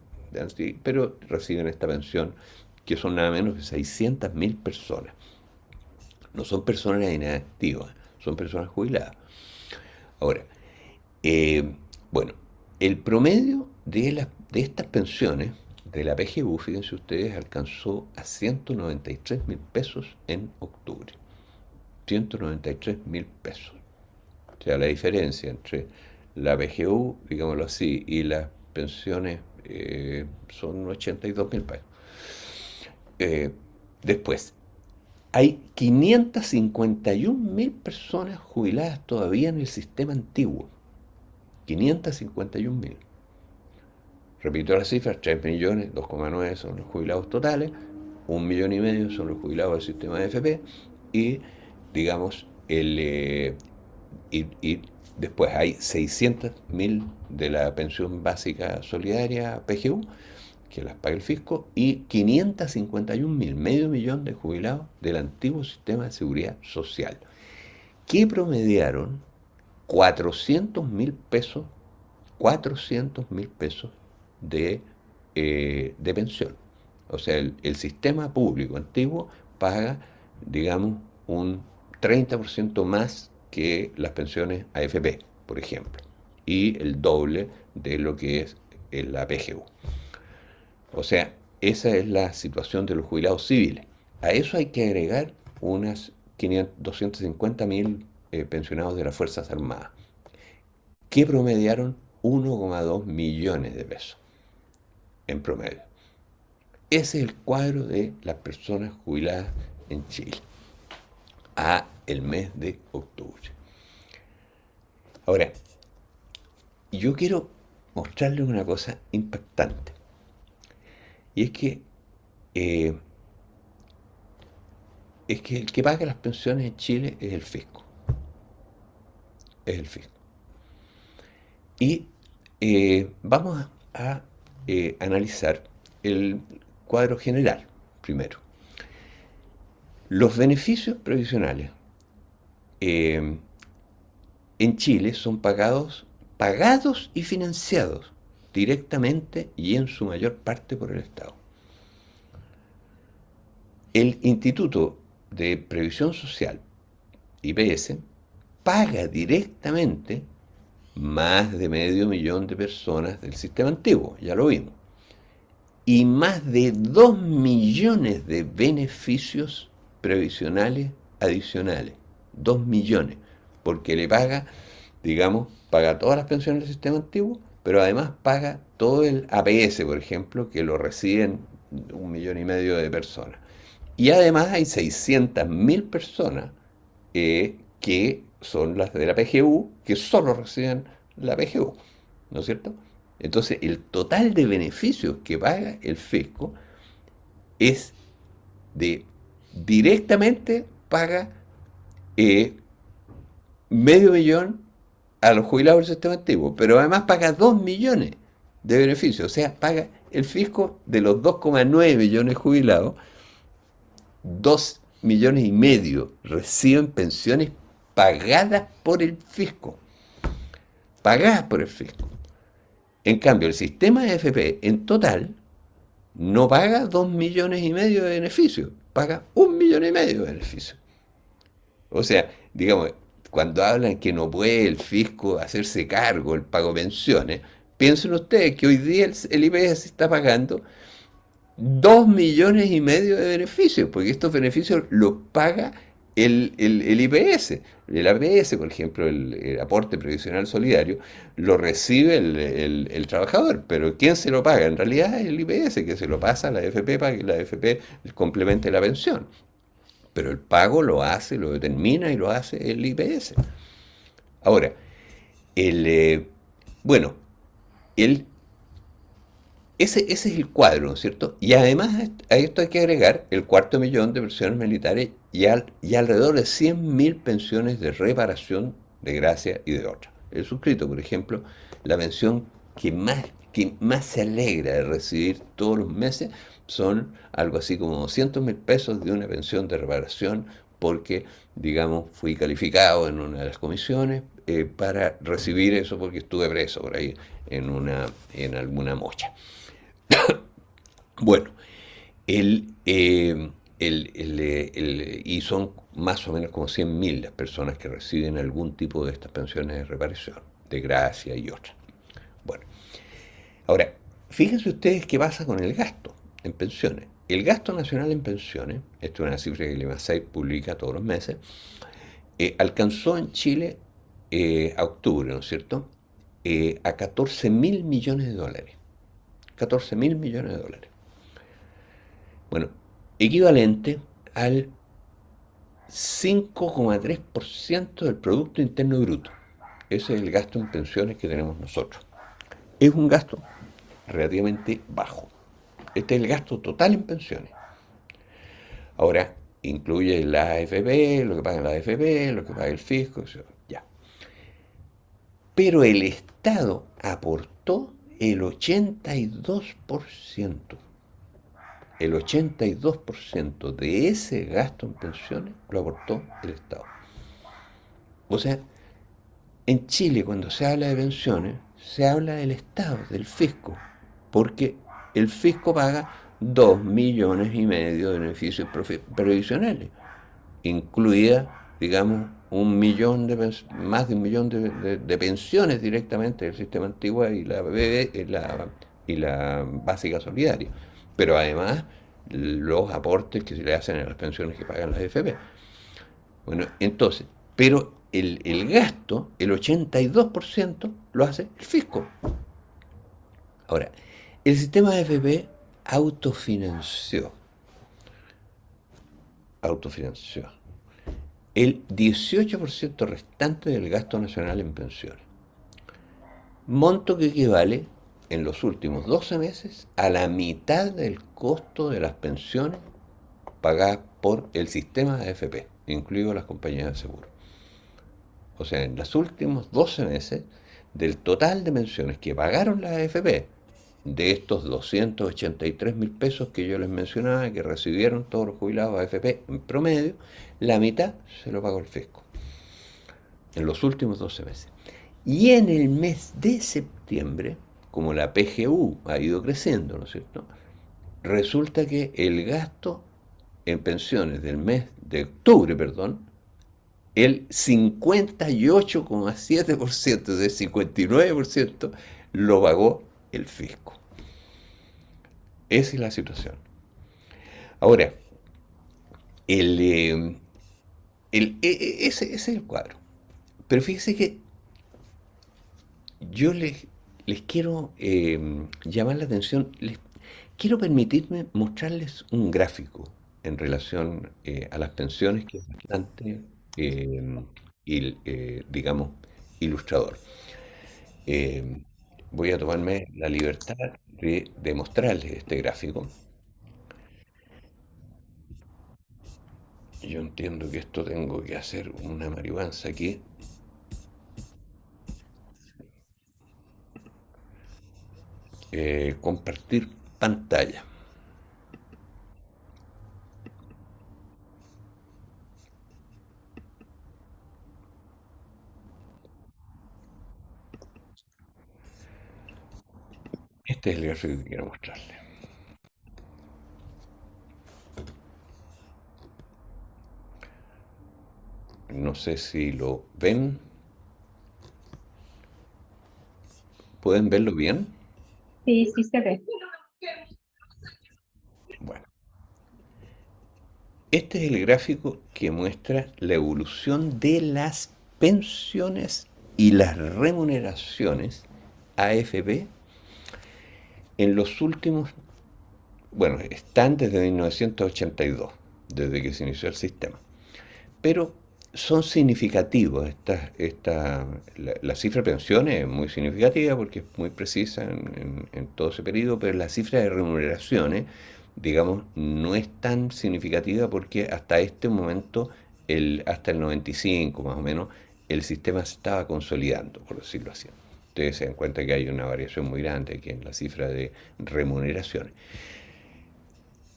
pero reciben esta pensión, que son nada menos que 600.000 personas. No son personas inactivas, son personas jubiladas. Ahora, bueno, el promedio de estas pensiones de la PGU, fíjense ustedes, alcanzó a 193.000 pesos en octubre. 193.000 pesos. O sea, la diferencia entre la PGU, digámoslo así, y las pensiones son 82.000 pesos. Después, hay 551.000 personas jubiladas todavía en el sistema antiguo. 551.000. Repito las cifras, 3 millones, 2,9 son los jubilados totales, 1,5 millones son los jubilados del sistema de AFP y, digamos, y después hay 600.000 de la pensión básica solidaria PGU, que las paga el fisco, y 551.000, medio millón de jubilados del antiguo sistema de seguridad social, que promediaron 400.000 pesos, 400.000 pesos de pensión. O sea, el sistema público antiguo paga, digamos, un 30% más que las pensiones AFP, por ejemplo, y el doble de lo que es la PGU. O sea, esa es la situación de los jubilados civiles. A eso hay que agregar unas 250.000 pensionados de las Fuerzas Armadas, que promediaron 1,2 millones de pesos en promedio. Ese es el cuadro de las personas jubiladas en Chile a el mes de octubre. Ahora, yo quiero mostrarles una cosa impactante, y es que el que paga las pensiones en Chile es el fisco. Es el fisco. Y vamos a analizar el cuadro general primero. Los beneficios previsionales en Chile son pagados y financiados directamente y en su mayor parte por el Estado. El Instituto de Previsión Social, IPS, paga directamente más de 500.000 de personas del sistema antiguo, ya lo vimos, y más de 2 millones de beneficios previsionales adicionales. 2 millones, porque le paga, digamos, paga todas las pensiones del sistema antiguo, pero además paga todo el APS, por ejemplo, que lo reciben 1,5 millones de personas. Y además hay 600.000 personas que son las de la PGU, que solo reciben la PGU, ¿no es cierto? Entonces, el total de beneficios que paga el fisco es de, directamente paga 500.000 a los jubilados del sistema antiguo, pero además paga 2 millones de beneficios, o sea, paga el fisco de los 2,9 millones jubilados, 2,5 millones reciben pensiones pagadas por el fisco, pagadas por el fisco. En cambio, el sistema de AFP en total no paga 2,5 millones de beneficios, paga 1,5 millones de beneficios. O sea, digamos, cuando hablan que no puede el fisco hacerse cargo del pago de pensiones, piensen ustedes que hoy día el IPS está pagando 2,5 millones de beneficios, porque estos beneficios los paga el IPS. El APS, por ejemplo, el aporte previsional solidario, lo recibe el trabajador, pero ¿quién se lo paga? En realidad es el IPS, que se lo pasa a la AFP para que la AFP complemente la pensión. Pero el pago lo hace, lo determina y lo hace el IPS. Ahora, bueno, el ese es el cuadro, ¿no es cierto? Y además a esto hay que agregar el 250.000 de pensiones militares y alrededor de 100.000 pensiones de reparación, de gracia y de otra. El suscrito, por ejemplo, la pensión que más se alegra de recibir todos los meses son algo así como 200.000 pesos de una pensión de reparación porque, digamos, fui calificado en una de las comisiones para recibir eso porque estuve preso por ahí en alguna mocha. Bueno, y son más o menos como 100.000 las personas que reciben algún tipo de estas pensiones de reparación, de gracia y otras. Bueno, ahora, fíjense ustedes qué pasa con el gasto en pensiones. El gasto nacional en pensiones, esto es una cifra que el IMASEI publica todos los meses, alcanzó en Chile a octubre, ¿no es cierto?, a 14.000 millones de dólares. 14.000 millones de dólares. Bueno, equivalente al 5,3% del Producto Interno Bruto. Ese es el gasto en pensiones que tenemos nosotros. Es un gasto relativamente bajo. Este es el gasto total en pensiones. Ahora, incluye la AFP, lo que paga la AFP, lo que paga el fisco, ya. Pero el Estado aportó el 82%. El 82% de ese gasto en pensiones lo aportó el Estado. O sea, en Chile cuando se habla de pensiones, se habla del Estado, del fisco, porque el fisco paga 2,5 millones de beneficios previsionales, incluida, digamos, más de 1 millón de pensiones directamente del sistema antiguo y la básica solidaria. Pero además los aportes que se le hacen a las pensiones que pagan las AFP. Bueno, entonces, pero el gasto, el 82%, lo hace el fisco. Ahora, el sistema de AFP autofinanció el 18% restante del gasto nacional en pensiones. Monto que equivale en los últimos 12 meses a la mitad del costo de las pensiones pagadas por el sistema de AFP, incluido las compañías de seguro. O sea, en los últimos 12 meses, del total de pensiones que pagaron las AFP, de estos 283.000 pesos que yo les mencionaba, que recibieron todos los jubilados de AFP en promedio, la mitad se lo pagó el fisco, en los últimos 12 meses. Y en el mes de septiembre, como la PGU ha ido creciendo, ¿no es cierto? Resulta que el gasto en pensiones del mes de octubre, perdón, el 58,7% del 59% lo pagó el fisco. Esa es la situación. Ahora, el, ese es el cuadro. Pero fíjese que yo les quiero llamar la atención, les quiero permitirme mostrarles un gráfico en relación a las pensiones que es bastante, eh, digamos, ilustrador. Eh, Voy a tomarme la libertad de mostrarles este gráfico. Yo entiendo que esto tengo que hacer una marihuanza aquí. Compartir pantalla. Este es el gráfico que quiero mostrarles. No sé si lo ven. ¿Pueden verlo bien? Sí, sí se ve. Bueno, este es el gráfico que muestra la evolución de las pensiones y las remuneraciones AFP en los últimos, bueno, están desde 1982, desde que se inició el sistema. Pero son significativos. La cifra de pensiones es muy significativa porque es muy precisa en todo ese periodo, pero la cifra de remuneraciones, digamos, no es tan significativa porque hasta este momento, hasta el 95 más o menos, el sistema se estaba consolidando, por decirlo así. Ustedes se dan cuenta que hay una variación muy grande aquí en la cifra de remuneraciones.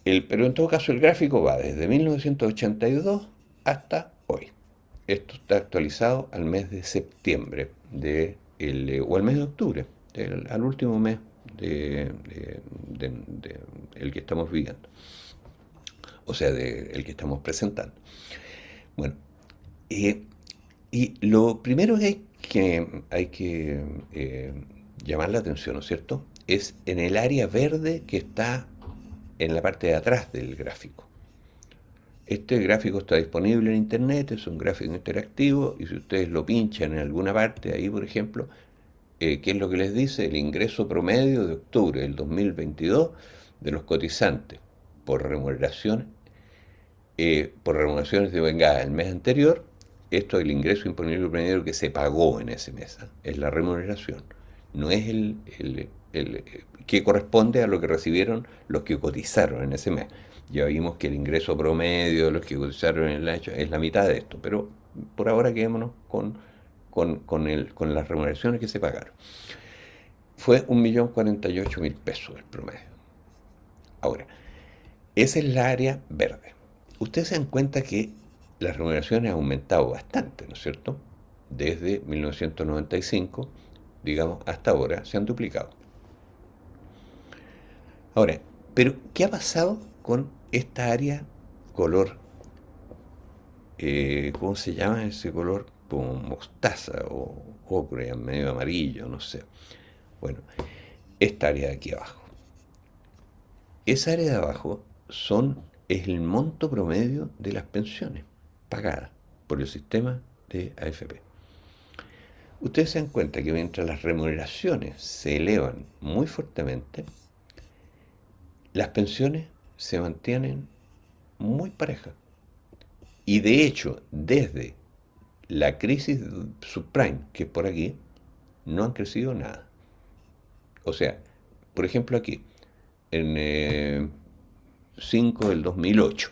Pero en todo caso el gráfico va desde 1982 hasta hoy. Esto está actualizado al mes de septiembre o al mes de octubre, al último mes de el que estamos viviendo, o sea, el que estamos presentando. Bueno, eh, y lo primero que hay que llamar la atención, ¿no es cierto? Es en el área verde que está en la parte de atrás del gráfico. Este gráfico está disponible en internet, es un gráfico interactivo y si ustedes lo pinchan en alguna parte, ahí por ejemplo, ¿qué es lo que les dice? El ingreso promedio de octubre del 2022 de los cotizantes por remuneración, por remuneraciones de vengada el mes anterior. Esto es el ingreso imponible promedio que se pagó en ese mes, ¿ah? Es la remuneración, no es que corresponde a lo que recibieron los que cotizaron en ese mes. Ya vimos que el ingreso promedio de los que cotizaron en el año es la mitad de esto, pero por ahora quedémonos con las remuneraciones que se pagaron. Fue 1.048.000 pesos el promedio. Ahora, esa es la área verde. Ustedes se dan cuenta que las remuneraciones han aumentado bastante, ¿no es cierto? Desde 1995, digamos, hasta ahora se han duplicado. Ahora, pero ¿qué ha pasado con esta área color, ¿cómo se llama ese color? Como mostaza o ocre, medio amarillo, no sé. Bueno, esta área de aquí abajo. Esa área de abajo es el monto promedio de las pensiones pagadas por el sistema de AFP. Ustedes se dan cuenta que mientras las remuneraciones se elevan muy fuertemente, las pensiones se mantienen muy parejas. Y de hecho, desde la crisis subprime, que es por aquí, no han crecido nada. O sea, por ejemplo aquí, en 5 del 2008,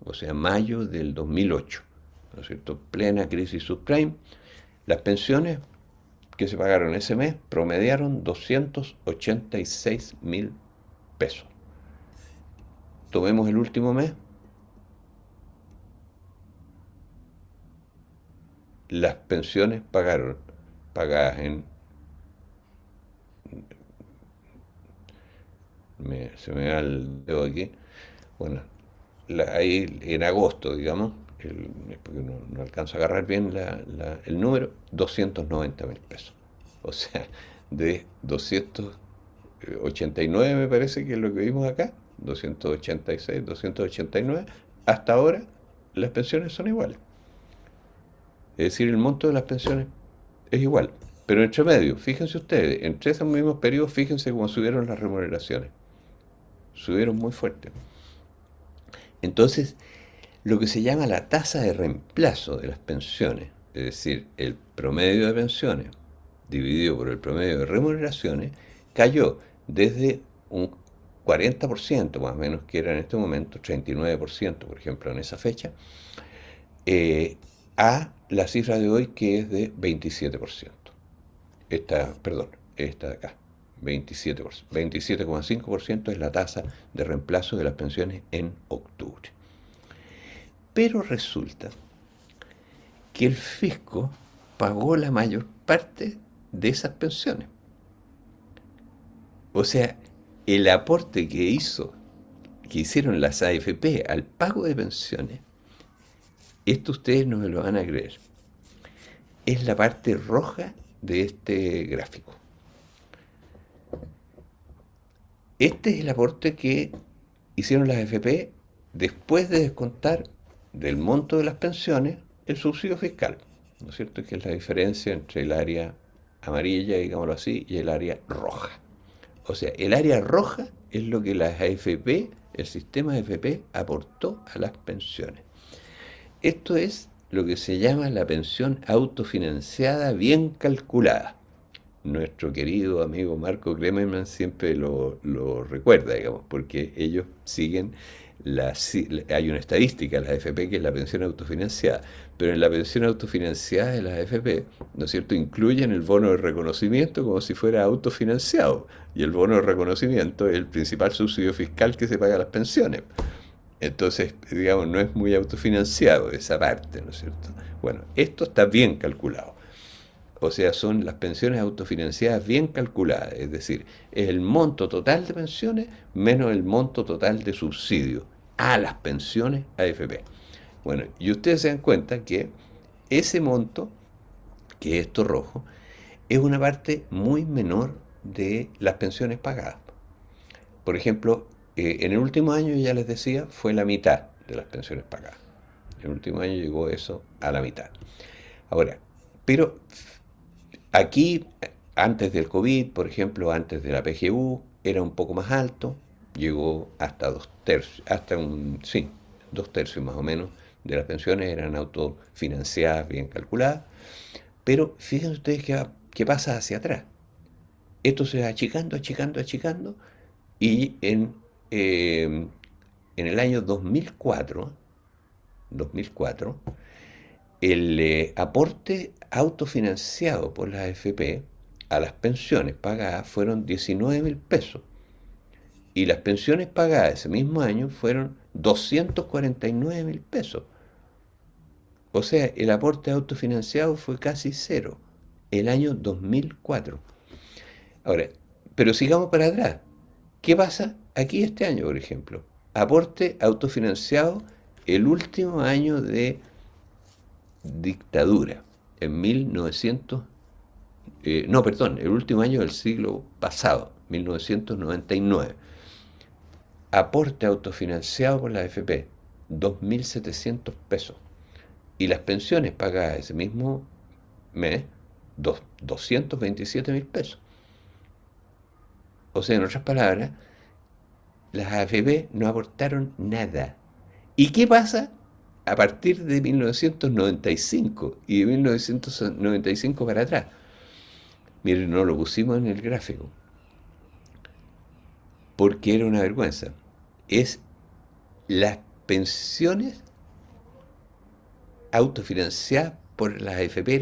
o sea, mayo del 2008, ¿no es cierto? Plena crisis subprime, las pensiones que se pagaron ese mes promediaron 286.000 pesos. Tomemos el último mes, las pensiones pagadas en se me va el dedo aquí. Bueno, ahí en agosto, digamos, porque no alcanzo a agarrar bien el número, 290.000 pesos. O sea, de 289 me parece que es lo que vimos acá, 286, 289, hasta ahora las pensiones son iguales. Es decir, el monto de las pensiones es igual. Pero entre medio, fíjense ustedes, entre esos mismos periodos, fíjense cómo subieron las remuneraciones. Subieron muy fuerte. Entonces, lo que se llama la tasa de reemplazo de las pensiones, es decir, el promedio de pensiones dividido por el promedio de remuneraciones, cayó desde un 40% más o menos, que era en este momento 39%, por ejemplo, en esa fecha, a la cifra de hoy que es de 27%. Esta de acá, 27%. 27,5% es la tasa de reemplazo de las pensiones en octubre. Pero resulta que el fisco pagó la mayor parte de esas pensiones. O sea, el aporte que hicieron las AFP al pago de pensiones, esto ustedes no me lo van a creer, es la parte roja de este gráfico. Este es el aporte que hicieron las AFP después de descontar del monto de las pensiones el subsidio fiscal, ¿no es cierto? Que es la diferencia entre el área amarilla, digámoslo así, y el área roja. O sea, el área roja es lo que las AFP, el sistema AFP, aportó a las pensiones. Esto es lo que se llama la pensión autofinanciada bien calculada. Nuestro querido amigo Marco Kremerman siempre lo recuerda, digamos, porque ellos siguen hay una estadística en la AFP que es la pensión autofinanciada, pero en la pensión autofinanciada de las AFP, ¿no es cierto?, incluyen el bono de reconocimiento como si fuera autofinanciado, y el bono de reconocimiento es el principal subsidio fiscal que se paga a las pensiones. Entonces, digamos, no es muy autofinanciado esa parte, ¿no es cierto? Bueno, esto está bien calculado. O sea, son las pensiones autofinanciadas bien calculadas, es decir, es el monto total de pensiones menos el monto total de subsidio a las pensiones AFP. Bueno, y ustedes se dan cuenta que ese monto, que es esto rojo, es una parte muy menor de las pensiones pagadas. Por ejemplo, en el último año, ya les decía, fue la mitad de las pensiones pagadas. En el último año llegó eso a la mitad. Ahora, pero aquí, antes del COVID, por ejemplo, antes de la PGU, era un poco más alto, llegó hasta 2/3, sí, 2/3 más o menos de las pensiones eran autofinanciadas, bien calculadas, pero fíjense ustedes qué pasa hacia atrás. Esto se va achicando, achicando, achicando, y en el año 2004 el aporte autofinanciado por las AFP a las pensiones pagadas fueron 19.000 pesos. Y las pensiones pagadas ese mismo año fueron 249.000 pesos. O sea, el aporte autofinanciado fue casi cero el año 2004. Ahora, pero sigamos para atrás. ¿Qué pasa aquí este año, por ejemplo? Aporte autofinanciado el último año de dictadura, en 1900, no, perdón, el último año del siglo pasado, 1999. Aporte autofinanciado por la AFP, 2.700 pesos. Y las pensiones pagadas ese mismo mes, 227.000 pesos. O sea, en otras palabras, las AFP no aportaron nada. ¿Y qué pasa a partir de 1995 y de 1995 para atrás? Miren, no lo pusimos en el gráfico porque era una vergüenza. Es las pensiones autofinanciadas por las AFP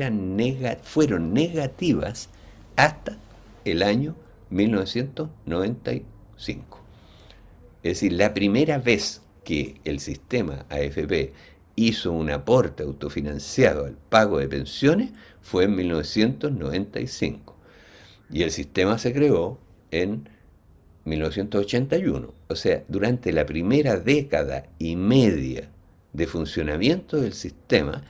fueron negativas hasta el año 1995. Es decir, la primera vez que el sistema AFP hizo un aporte autofinanciado al pago de pensiones fue en 1995. Y el sistema se creó en 1981. O sea, durante la primera década y media de funcionamiento del sistema,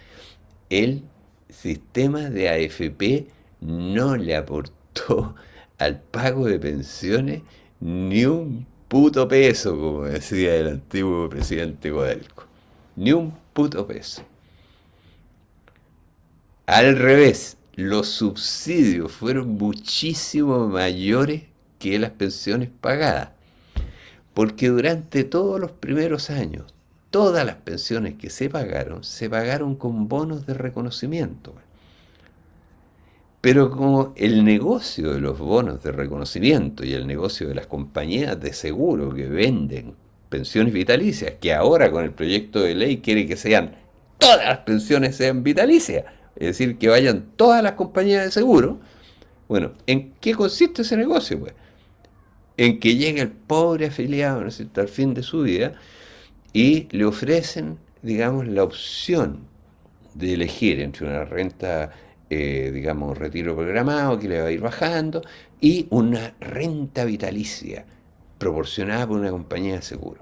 el sistema de AFP no le aportó al pago de pensiones ni un puto peso, como decía el antiguo presidente Codelco. Ni un puto peso. Al revés, los subsidios fueron muchísimo mayores que las pensiones pagadas, porque durante todos los primeros años, todas las pensiones que se pagaron con bonos de reconocimiento. Pero como el negocio de los bonos de reconocimiento y el negocio de las compañías de seguro que venden pensiones vitalicias, que ahora con el proyecto de ley quiere que sean todas las pensiones sean vitalicias, es decir, que vayan todas las compañías de seguro, bueno, ¿en qué consiste ese negocio? Pues en que llega el pobre afiliado, ¿no es cierto?, al fin de su vida y le ofrecen, digamos, la opción de elegir entre una renta, digamos, retiro programado que le va a ir bajando y una renta vitalicia proporcionada por una compañía de seguro.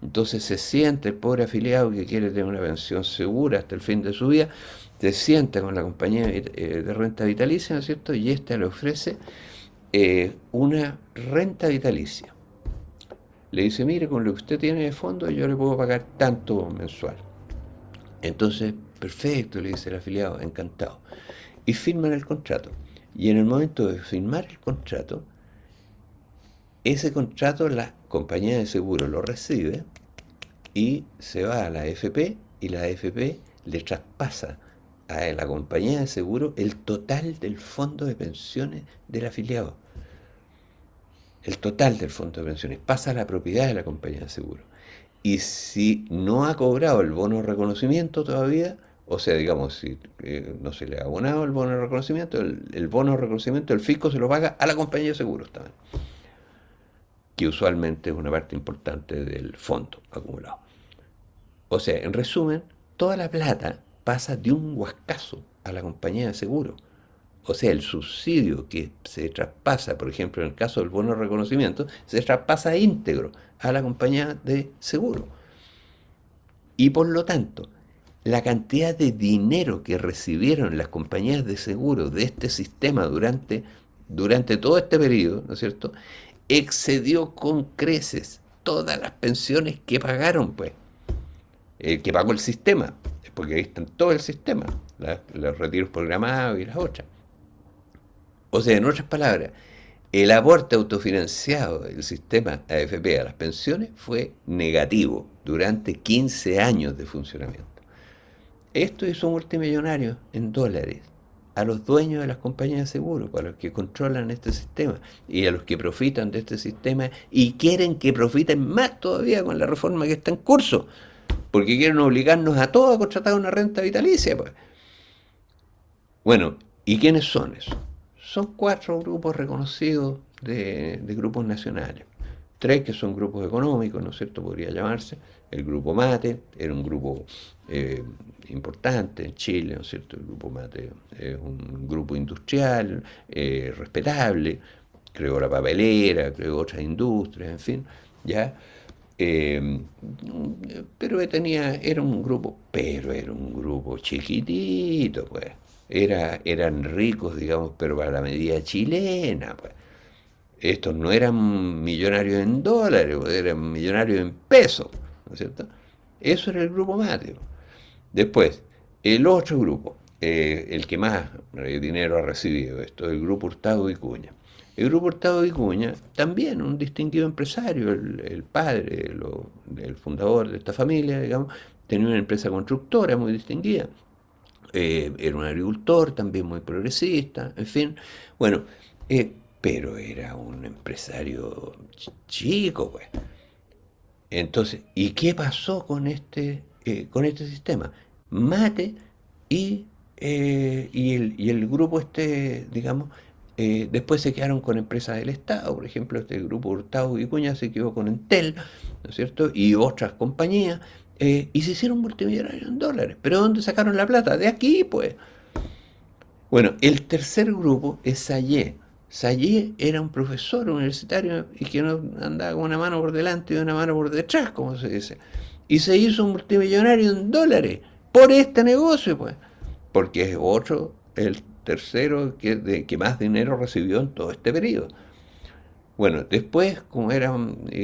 Entonces se sienta el pobre afiliado que quiere tener una pensión segura hasta el fin de su vida, se sienta con la compañía de renta vitalicia, ¿no es cierto? Y ésta le ofrece una renta vitalicia. Le dice, mire, con lo que usted tiene de fondo yo le puedo pagar tanto mensual. Entonces, perfecto, le dice el afiliado, encantado. Y firman el contrato. Y en el momento de firmar el contrato, ese contrato la compañía de seguro lo recibe y se va a la AFP y la AFP le traspasa a la compañía de seguro el total del fondo de pensiones del afiliado. El total del fondo de pensiones pasa a la propiedad de la compañía de seguro. Y si no ha cobrado el bono de reconocimiento todavía, o sea, digamos, si no se le ha abonado el bono de reconocimiento, el bono de reconocimiento, el fisco se lo paga a la compañía de seguros también, que usualmente es una parte importante del fondo acumulado. O sea, en resumen, toda la plata pasa de un huascazo a la compañía de seguro. O sea, el subsidio que se traspasa, por ejemplo, en el caso del bono de reconocimiento, se traspasa íntegro a la compañía de seguro. Y por lo tanto, la cantidad de dinero que recibieron las compañías de seguro de este sistema durante todo este periodo, ¿no es cierto?, excedió con creces todas las pensiones que pagaron, pues, que pagó el sistema, porque ahí están todo el sistema, los retiros programados y las otras. O sea, en otras palabras, el aporte autofinanciado del sistema AFP a las pensiones fue negativo durante 15 años de funcionamiento. Esto hizo multimillonarios en dólares a los dueños de las compañías de seguros, para los que controlan este sistema y a los que profitan de este sistema y quieren que profiten más todavía con la reforma que está en curso, porque quieren obligarnos a todos a contratar una renta vitalicia, pues. Bueno, ¿y quiénes son esos? Son 4 grupos reconocidos de grupos nacionales. 3 que son grupos económicos, ¿no es cierto? Podría llamarse. El grupo Mate era un grupo importante en Chile, ¿no es cierto? El grupo Mate es un grupo industrial, respetable, creó la papelera, creó otras industrias, en fin, ¿ya? Eh, pero era un grupo, pero era un grupo chiquitito, pues. Eran ricos, digamos, pero para la medida chilena, pues. Estos no eran millonarios en dólares, pues, eran millonarios en pesos, ¿no es cierto? Eso era el grupo Mateo. Después, el otro grupo, el que más dinero ha recibido, esto, el grupo Hurtado y Cuña. El grupo Hurtado y Cuña, también un distinguido empresario, el padre, el fundador de esta familia, digamos, tenía una empresa constructora muy distinguida. Era un agricultor también muy progresista, en fin. Bueno, pero era un empresario chico, pues. Entonces, ¿y qué pasó con este sistema? Mate y el grupo digamos, después se quedaron con empresas del Estado, por ejemplo, este grupo Hurtado y Cuña se quedó con Entel, ¿no es cierto? Y otras compañías, y se hicieron multimillonarios en dólares. ¿Pero dónde sacaron la plata? De aquí, pues. Bueno, el tercer grupo es Sayé. Sayé era un profesor universitario y que no andaba con una mano por delante y una mano por detrás, como se dice. Y se hizo multimillonario en dólares por este negocio, pues. Porque es otro, el tercero que más dinero recibió en todo este periodo. Bueno, después, como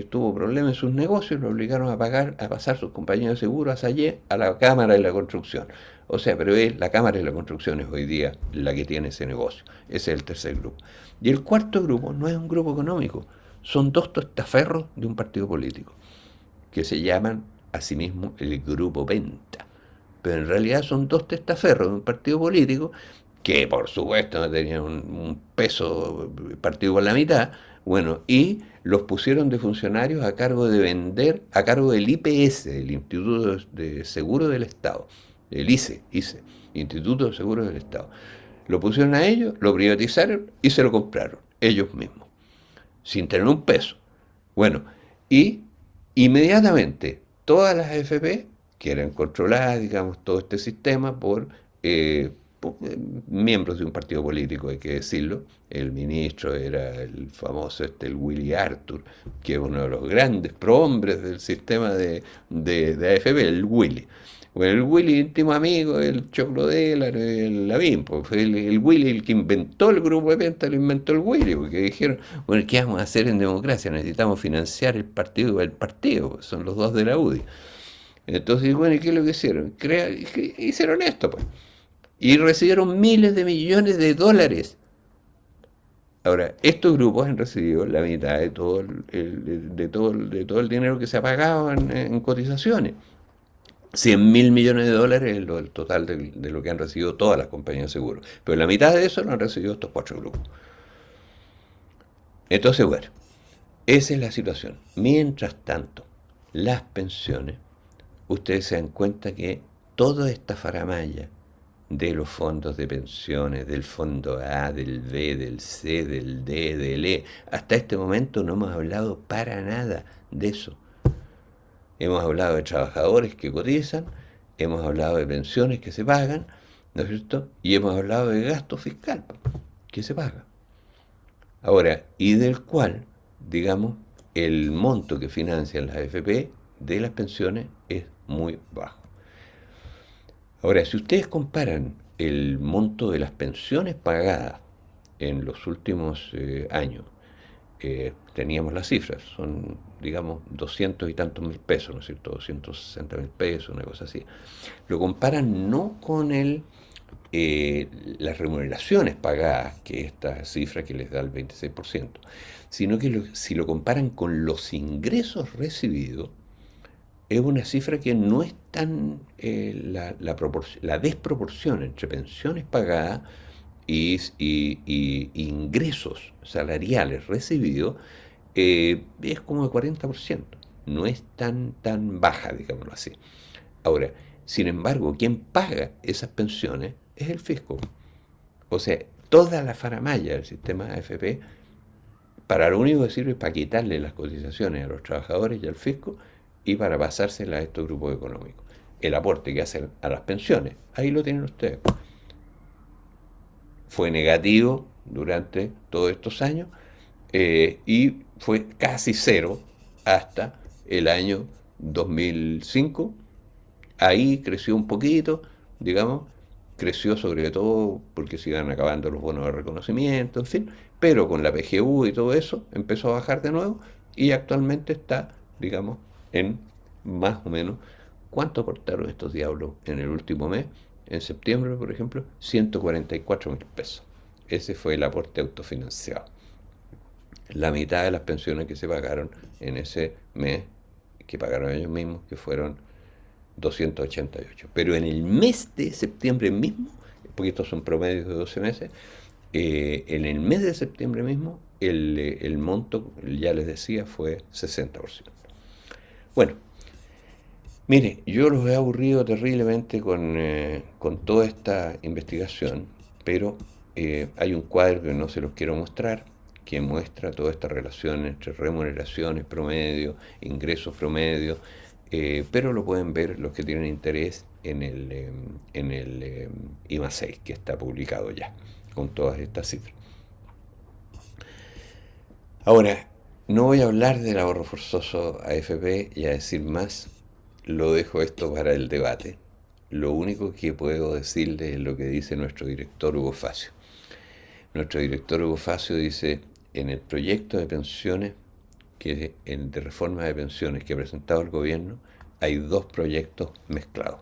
tuvo problemas en sus negocios, lo obligaron a pasar sus compañías de seguro a Sayé a la Cámara de la Construcción. O sea, pero la Cámara de la Construcción es hoy día la que tiene ese negocio. Ese es el tercer grupo. Y el cuarto grupo no es un grupo económico, son dos testaferros de un partido político, que se llaman a sí mismo el Grupo Penta. Pero en realidad son dos testaferros de un partido político que por supuesto no tenían un peso partido por la mitad, bueno, y los pusieron de funcionarios a cargo de vender, a cargo del IPS, el Instituto de Seguro del Estado, el ICE, Instituto de Seguro del Estado. Lo pusieron a ellos, lo privatizaron y se lo compraron, ellos mismos, sin tener un peso. Bueno, y inmediatamente todas las AFP, que eran controladas, digamos, todo este sistema miembros de un partido político, hay que decirlo. El ministro era el famoso el Willy Arthur, que es uno de los grandes prohombres del sistema de AFP, el Willy. Bueno, el Willy, íntimo amigo, el Choclo el Lavín, pues fue el Willy el que inventó el grupo de venta, lo inventó el Willy, porque dijeron, bueno, ¿qué vamos a hacer en democracia? Necesitamos financiar el partido, pues, son los dos de la UDI. Entonces, bueno, ¿y qué es lo que hicieron? Hicieron esto, pues. Y recibieron miles de millones de dólares. Ahora, estos grupos han recibido la mitad de todo el dinero que se ha pagado en cotizaciones. 100.000 millones de dólares es el total de lo que han recibido todas las compañías de seguros. Pero la mitad de eso lo han recibido estos cuatro grupos. Entonces, bueno, esa es la situación. Mientras tanto, las pensiones, ustedes se dan cuenta que toda esta faramalla de los fondos de pensiones, del fondo A, del B, del C, del D, del E, hasta este momento no hemos hablado para nada de eso. Hemos hablado de trabajadores que cotizan, hemos hablado de pensiones que se pagan, ¿no es cierto? Y hemos hablado de gasto fiscal que se paga. Ahora, y del cual, digamos, el monto que financian las AFP de las pensiones es muy bajo. Ahora, si ustedes comparan el monto de las pensiones pagadas en los últimos años, teníamos las cifras, son, digamos, 200 y tantos mil pesos, ¿no es cierto? 260.000 pesos, una cosa así. Lo comparan no con las remuneraciones pagadas, que es esta cifra que les da el 26%, sino que si lo comparan con los ingresos recibidos, es una cifra que no es tan la desproporción entre pensiones pagadas y ingresos salariales recibidos es como de 40%. No es tan baja, digámoslo así. Ahora, sin embargo, quien paga esas pensiones es el fisco. O sea, toda la faramalla del sistema AFP, para lo único que sirve es para quitarle las cotizaciones a los trabajadores y al fisco y para pasárselas a estos grupos económicos. El aporte que hacen a las pensiones, ahí lo tienen ustedes. Fue negativo durante todos estos años y fue casi cero hasta el año 2005. Ahí creció un poquito, digamos, creció sobre todo porque se iban acabando los bonos de reconocimiento, en fin, pero con la PGU y todo eso empezó a bajar de nuevo y actualmente está, digamos, en más o menos, ¿cuánto aportaron estos diablos en el último mes? En septiembre, por ejemplo, 144.000 pesos. Ese fue el aporte autofinanciado. La mitad de las pensiones que se pagaron en ese mes, que pagaron ellos mismos, que fueron 288. Pero en el mes de septiembre mismo, porque estos son promedios de 12 meses, en el mes de septiembre mismo, el monto, ya les decía, fue 60%. Bueno, mire, yo los he aburrido terriblemente con toda esta investigación, pero hay un cuadro que no se los quiero mostrar, que muestra toda esta relación entre remuneraciones promedio, ingresos promedio, pero lo pueden ver los que tienen interés en el IMA 6, que está publicado ya, con todas estas cifras. Ahora, no voy a hablar del ahorro forzoso AFP y a decir más, lo dejo esto para el debate. Lo único que puedo decirle es lo que dice nuestro director Hugo Facio. Nuestro director Hugo Facio dice, en el proyecto de pensiones, de reforma de pensiones que ha presentado el gobierno, hay dos proyectos mezclados.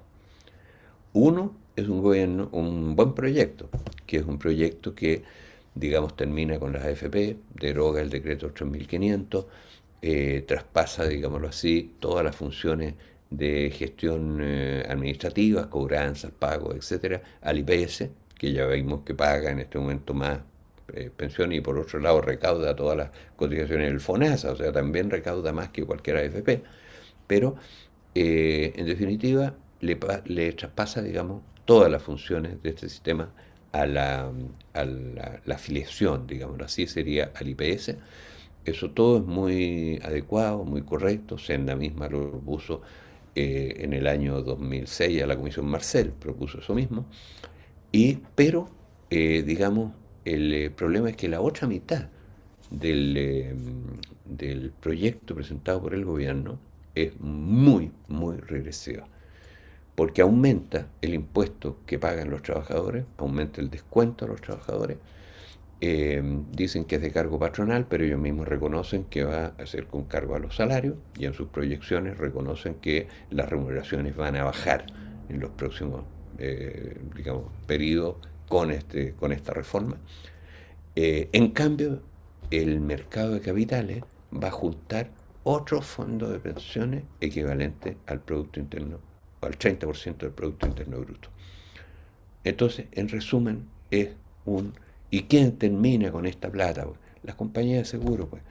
Uno es un buen proyecto, que es un proyecto que, digamos, termina con las AFP, deroga el decreto 3500, traspasa, digámoslo así, todas las funciones de gestión administrativas, cobranzas, pagos, etcétera, al IPS, que ya vimos que paga en este momento más pensiones y por otro lado recauda todas las cotizaciones del FONASA, o sea, también recauda más que cualquier AFP, pero en definitiva le traspasa, digamos, todas las funciones de este sistema a la afiliación, digamos, así sería al IPS. Eso todo es muy adecuado, muy correcto. Senda misma lo propuso en el año 2006 a la Comisión Marcel, propuso eso mismo. Pero, digamos, el problema es que la otra mitad del proyecto presentado por el gobierno es muy, muy regresiva, porque aumenta el impuesto que pagan los trabajadores, aumenta el descuento a los trabajadores, dicen que es de cargo patronal, pero ellos mismos reconocen que va a ser con cargo a los salarios y en sus proyecciones reconocen que las remuneraciones van a bajar en los próximos, digamos, periodos con esta reforma. En cambio, el mercado de capitales va a juntar otro fondo de pensiones equivalente al Producto Interno, o al 30% del Producto Interno Bruto. Entonces, en resumen, es un... ¿Y quién termina con esta plata? Pues? Las compañías de seguro, pues.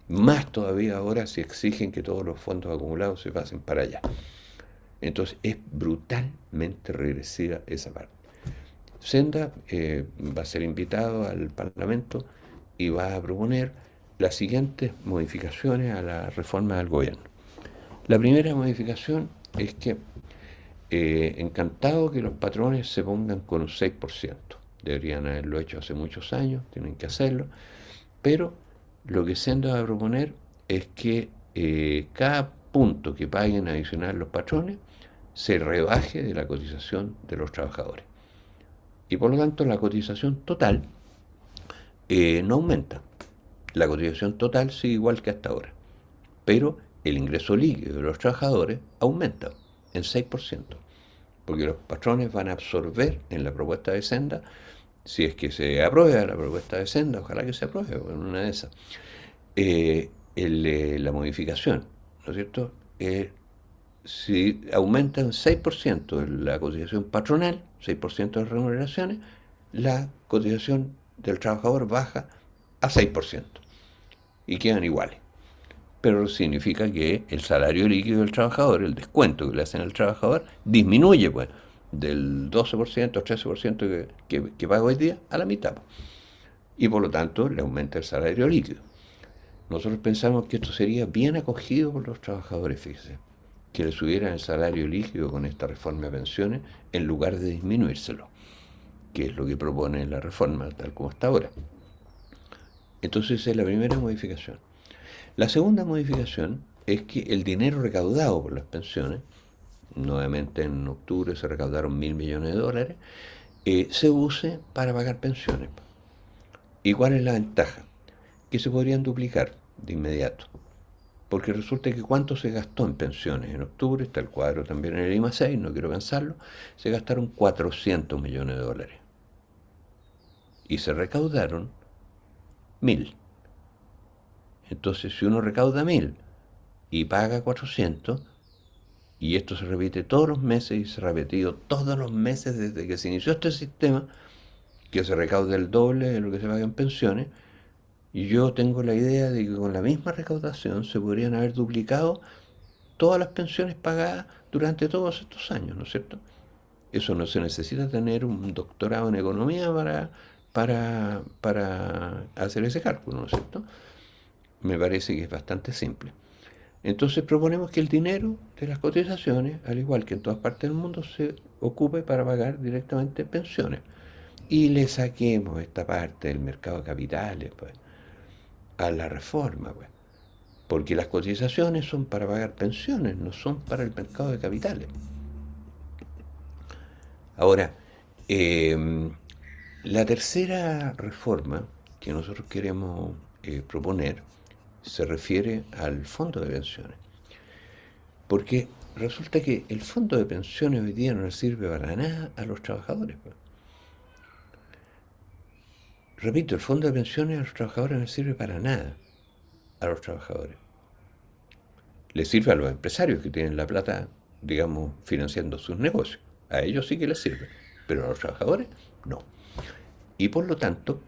Más todavía ahora si exigen que todos los fondos acumulados se pasen para allá. Entonces, es brutalmente regresiva esa parte. Senda va a ser invitado al Parlamento y va a proponer las siguientes modificaciones a la reforma del gobierno. La primera modificación es que encantado que los patrones se pongan con un 6%. Deberían haberlo hecho hace muchos años, tienen que hacerlo. Pero lo que Senda va a proponer es que cada punto que paguen adicional los patrones se rebaje de la cotización de los trabajadores. Y por lo tanto la cotización total no aumenta. La cotización total sigue igual que hasta ahora. Pero el ingreso líquido de los trabajadores aumenta en 6%. Porque los patrones van a absorber en la propuesta de Senda, si es que se aprueba la propuesta de Senda, ojalá que se apruebe, en una de esas, la modificación, ¿no es cierto? Si aumenta en 6% la cotización patronal, 6% de remuneraciones, la cotización del trabajador baja a 6% y quedan iguales. Pero significa que el salario líquido del trabajador, el descuento que le hacen al trabajador, disminuye pues del 12% o 13% que paga hoy día a la mitad. Y por lo tanto le aumenta el salario líquido. Nosotros pensamos que esto sería bien acogido por los trabajadores, fíjense, que les subieran el salario líquido con esta reforma de pensiones en lugar de disminuírselo, que es lo que propone la reforma tal como está ahora. Entonces esa es la primera modificación. La segunda modificación es que el dinero recaudado por las pensiones, nuevamente en octubre se recaudaron 1.000 millones de dólares, se use para pagar pensiones. ¿Y cuál es la ventaja? Que se podrían duplicar de inmediato. Porque resulta que cuánto se gastó en pensiones en octubre, está el cuadro también en el IMA 6, no quiero cansarlo, se gastaron 400 millones de dólares. Y se recaudaron 1.000. Entonces, si uno recauda 1.000 y paga 400, y esto se repite todos los meses y se ha repetido todos los meses desde que se inició este sistema, que se recaude el doble de lo que se paga en pensiones, y yo tengo la idea de que con la misma recaudación se podrían haber duplicado todas las pensiones pagadas durante todos estos años, ¿no es cierto? Eso no se necesita tener un doctorado en economía para hacer ese cálculo, ¿no es cierto? Me parece que es bastante simple. Entonces proponemos que el dinero de las cotizaciones, al igual que en todas partes del mundo, se ocupe para pagar directamente pensiones. Y le saquemos esta parte del mercado de capitales, pues. a la reforma, pues, porque las cotizaciones son para pagar pensiones, no son para el mercado de capitales. Ahora, eh, la tercera reforma que nosotros queremos proponer se refiere al fondo de pensiones, porque resulta que el fondo de pensiones hoy día no le sirve para nada a los trabajadores, pues. Repito, el fondo de pensiones a los trabajadores no les sirve para nada a los trabajadores. Les sirve a los empresarios que tienen la plata, digamos, financiando sus negocios. A ellos sí que les sirve, pero a los trabajadores no. Y por lo tanto,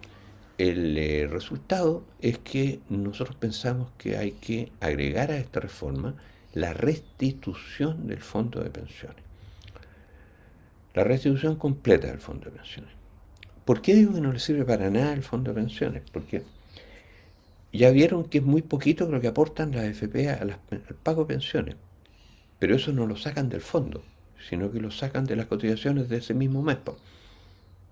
el resultado es que nosotros pensamos que hay que agregar a esta reforma la restitución del fondo de pensiones. La restitución completa del fondo de pensiones. ¿Por qué digo que no le sirve para nada el fondo de pensiones? Porque ya vieron que es muy poquito lo que aportan las AFP al pago de pensiones, pero eso no lo sacan del fondo, sino que lo sacan de las cotizaciones de ese mismo mes.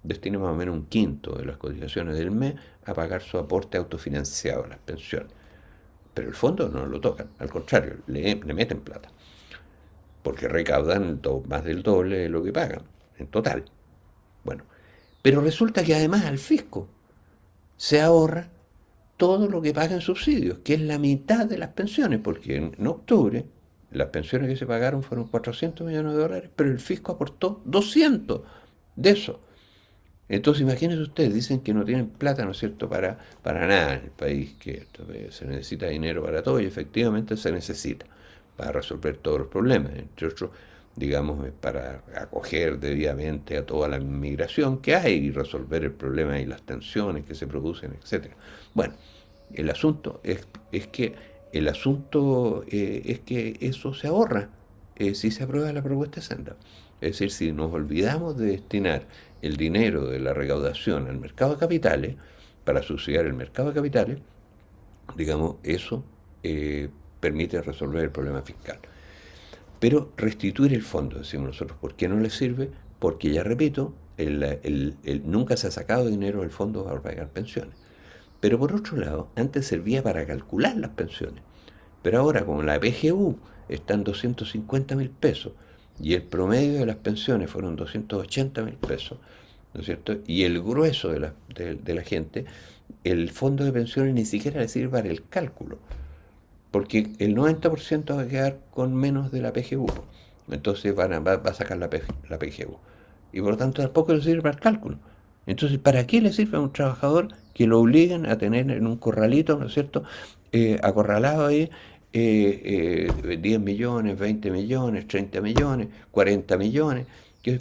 Destina más o menos un quinto de las cotizaciones del mes a pagar su aporte autofinanciado a las pensiones. Pero el fondo no lo tocan, al contrario, le meten plata, porque recaudan más del doble de lo que pagan, en total. Bueno, pero resulta que además al fisco se ahorra todo lo que paga en subsidios, que es la mitad de las pensiones, porque en octubre las pensiones que se pagaron fueron 400 millones de dólares, pero el fisco aportó 200 de eso. Entonces, imagínense ustedes, dicen que no tienen plata, ¿no es cierto?, para nada en el país, que se necesita dinero para todo, y efectivamente se necesita para resolver todos los problemas, entre otros, digamos, para acoger debidamente a toda la inmigración que hay y resolver el problema y las tensiones que se producen, etcétera. Bueno, el asunto es que es que eso se ahorra si se aprueba la propuesta de Senda. Es decir, si nos olvidamos de destinar el dinero de la recaudación al mercado de capitales, para subsidiar el mercado de capitales, digamos, eso permite resolver el problema fiscal. Pero restituir el fondo, decimos nosotros, ¿por qué no le sirve? Porque, ya repito, nunca se ha sacado dinero del fondo para pagar pensiones. Pero por otro lado, antes servía para calcular las pensiones. Pero ahora, como la PGU está en 250.000 pesos y el promedio de las pensiones fueron 280.000 pesos, ¿no es cierto? Y el grueso de la gente, el fondo de pensiones ni siquiera le sirve para el cálculo, porque el 90% va a quedar con menos de la PGU. Entonces va a sacar la PGU. Y por lo tanto tampoco le sirve para el cálculo. Entonces, ¿para qué le sirve a un trabajador que lo obliguen a tener en un corralito, ¿no es cierto?, acorralado ahí, 10 millones, 20 millones, 30 millones, 40 millones?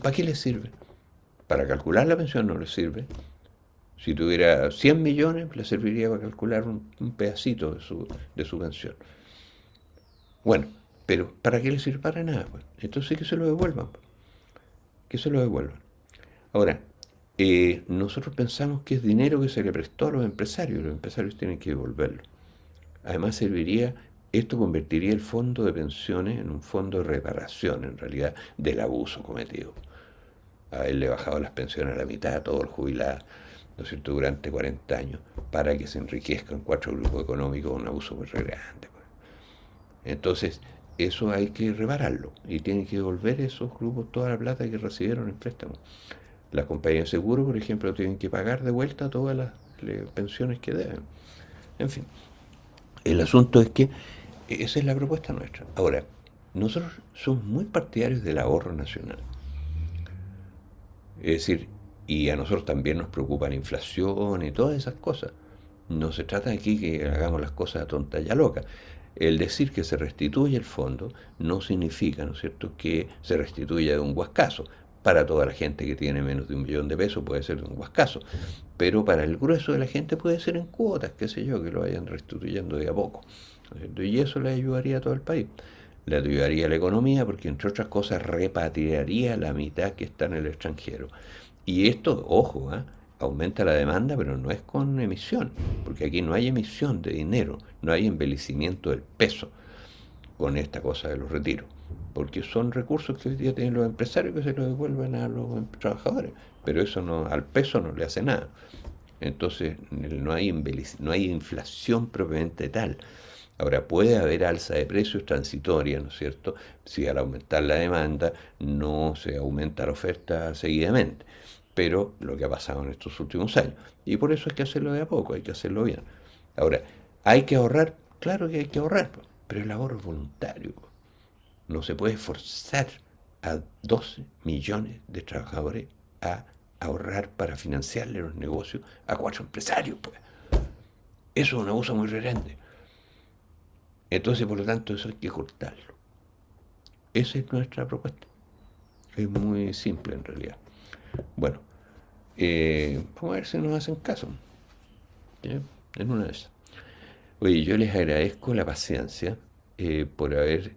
¿Para qué le sirve? Para calcular la pensión no le sirve. Si tuviera 100 millones, le serviría para calcular un pedacito de su pensión. Bueno, pero ¿para qué le sirve? Para nada, pues. Entonces que se lo devuelvan, pues. Que se lo devuelvan. Ahora, nosotros pensamos que es dinero que se le prestó a los empresarios tienen que devolverlo. Además esto convertiría el fondo de pensiones en un fondo de reparación, en realidad, del abuso cometido. Haberle bajado las pensiones a la mitad a todos los jubilados, ¿no es cierto?, durante 40 años, para que se enriquezcan 4 grupos económicos, un abuso muy grande, pues. Entonces, eso hay que repararlo, y tienen que devolver esos grupos toda la plata que recibieron en préstamo. Las compañías de seguro, por ejemplo, tienen que pagar de vuelta todas las pensiones que deben. En fin, el asunto es que esa es la propuesta nuestra. Ahora, nosotros somos muy partidarios del ahorro nacional. Es decir, y a nosotros también nos preocupa la inflación y todas esas cosas. No se trata aquí que hagamos las cosas a tonta y a loca. El decir que se restituye el fondo no significa, ¿no es cierto?, que se restituya de un guascazo. Para toda la gente que tiene menos de 1 millón de pesos puede ser de un guascazo, pero para el grueso de la gente puede ser en cuotas, qué sé yo, que lo vayan restituyendo de a poco, ¿no es cierto? Y eso le ayudaría a todo el país. Le ayudaría a la economía porque, entre otras cosas, repatriaría la mitad que está en el extranjero. Y esto, ojo, aumenta la demanda, pero no es con emisión, porque aquí no hay emisión de dinero, no hay embellecimiento del peso con esta cosa de los retiros, porque son recursos que hoy día tienen los empresarios que se los devuelven a los trabajadores, pero eso no, al peso no le hace nada. Entonces no hay inflación propiamente tal. Ahora, puede haber alza de precios transitoria, ¿no es cierto? Si al aumentar la demanda no se aumenta la oferta seguidamente. Pero lo que ha pasado en estos últimos años. Y por eso hay que hacerlo de a poco, hay que hacerlo bien. Ahora, ¿hay que ahorrar? Claro que hay que ahorrar, pero el ahorro es voluntario. No se puede forzar a 12 millones de trabajadores a ahorrar para financiarle los negocios a 4 empresarios, pues. Eso es una cosa muy grande. Entonces, por lo tanto, eso hay que cortarlo. Esa es nuestra propuesta. Es muy simple en realidad. Bueno, vamos a ver si nos hacen caso. ¿Ya? En una de esas. Oye, yo les agradezco la paciencia por haber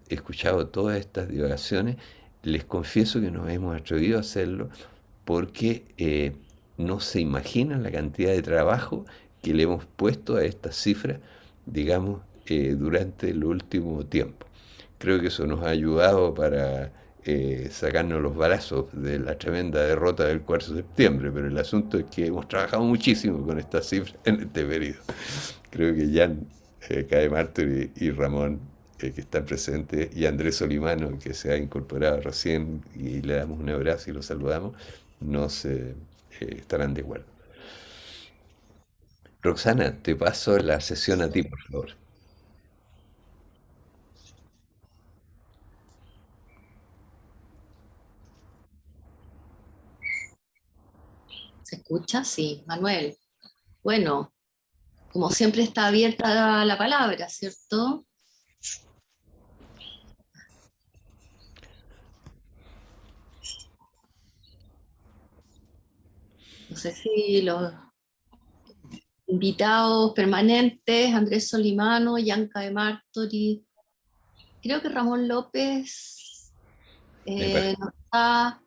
escuchado todas estas divagaciones. Les confieso que nos hemos atrevido a hacerlo porque no se imaginan la cantidad de trabajo que le hemos puesto a estas cifras, digamos, durante el último tiempo. Creo que eso nos ha ayudado para sacarnos los brazos de la tremenda derrota del 4 de septiembre, pero el asunto es que hemos trabajado muchísimo con estas cifras en este periodo. Creo que Jan Cae Mártir y Ramón, que están presentes, y Andrés Solimano, que se ha incorporado recién, y le damos un abrazo y lo saludamos, nos estarán de acuerdo. Roxana, te paso la sesión a ti, por favor. ¿Se escucha? Sí, Manuel. Bueno, como siempre está abierta la palabra, ¿cierto? No sé si los invitados permanentes, Andrés Solimano, Yanka de Martori, creo que Ramón López Me parece. no está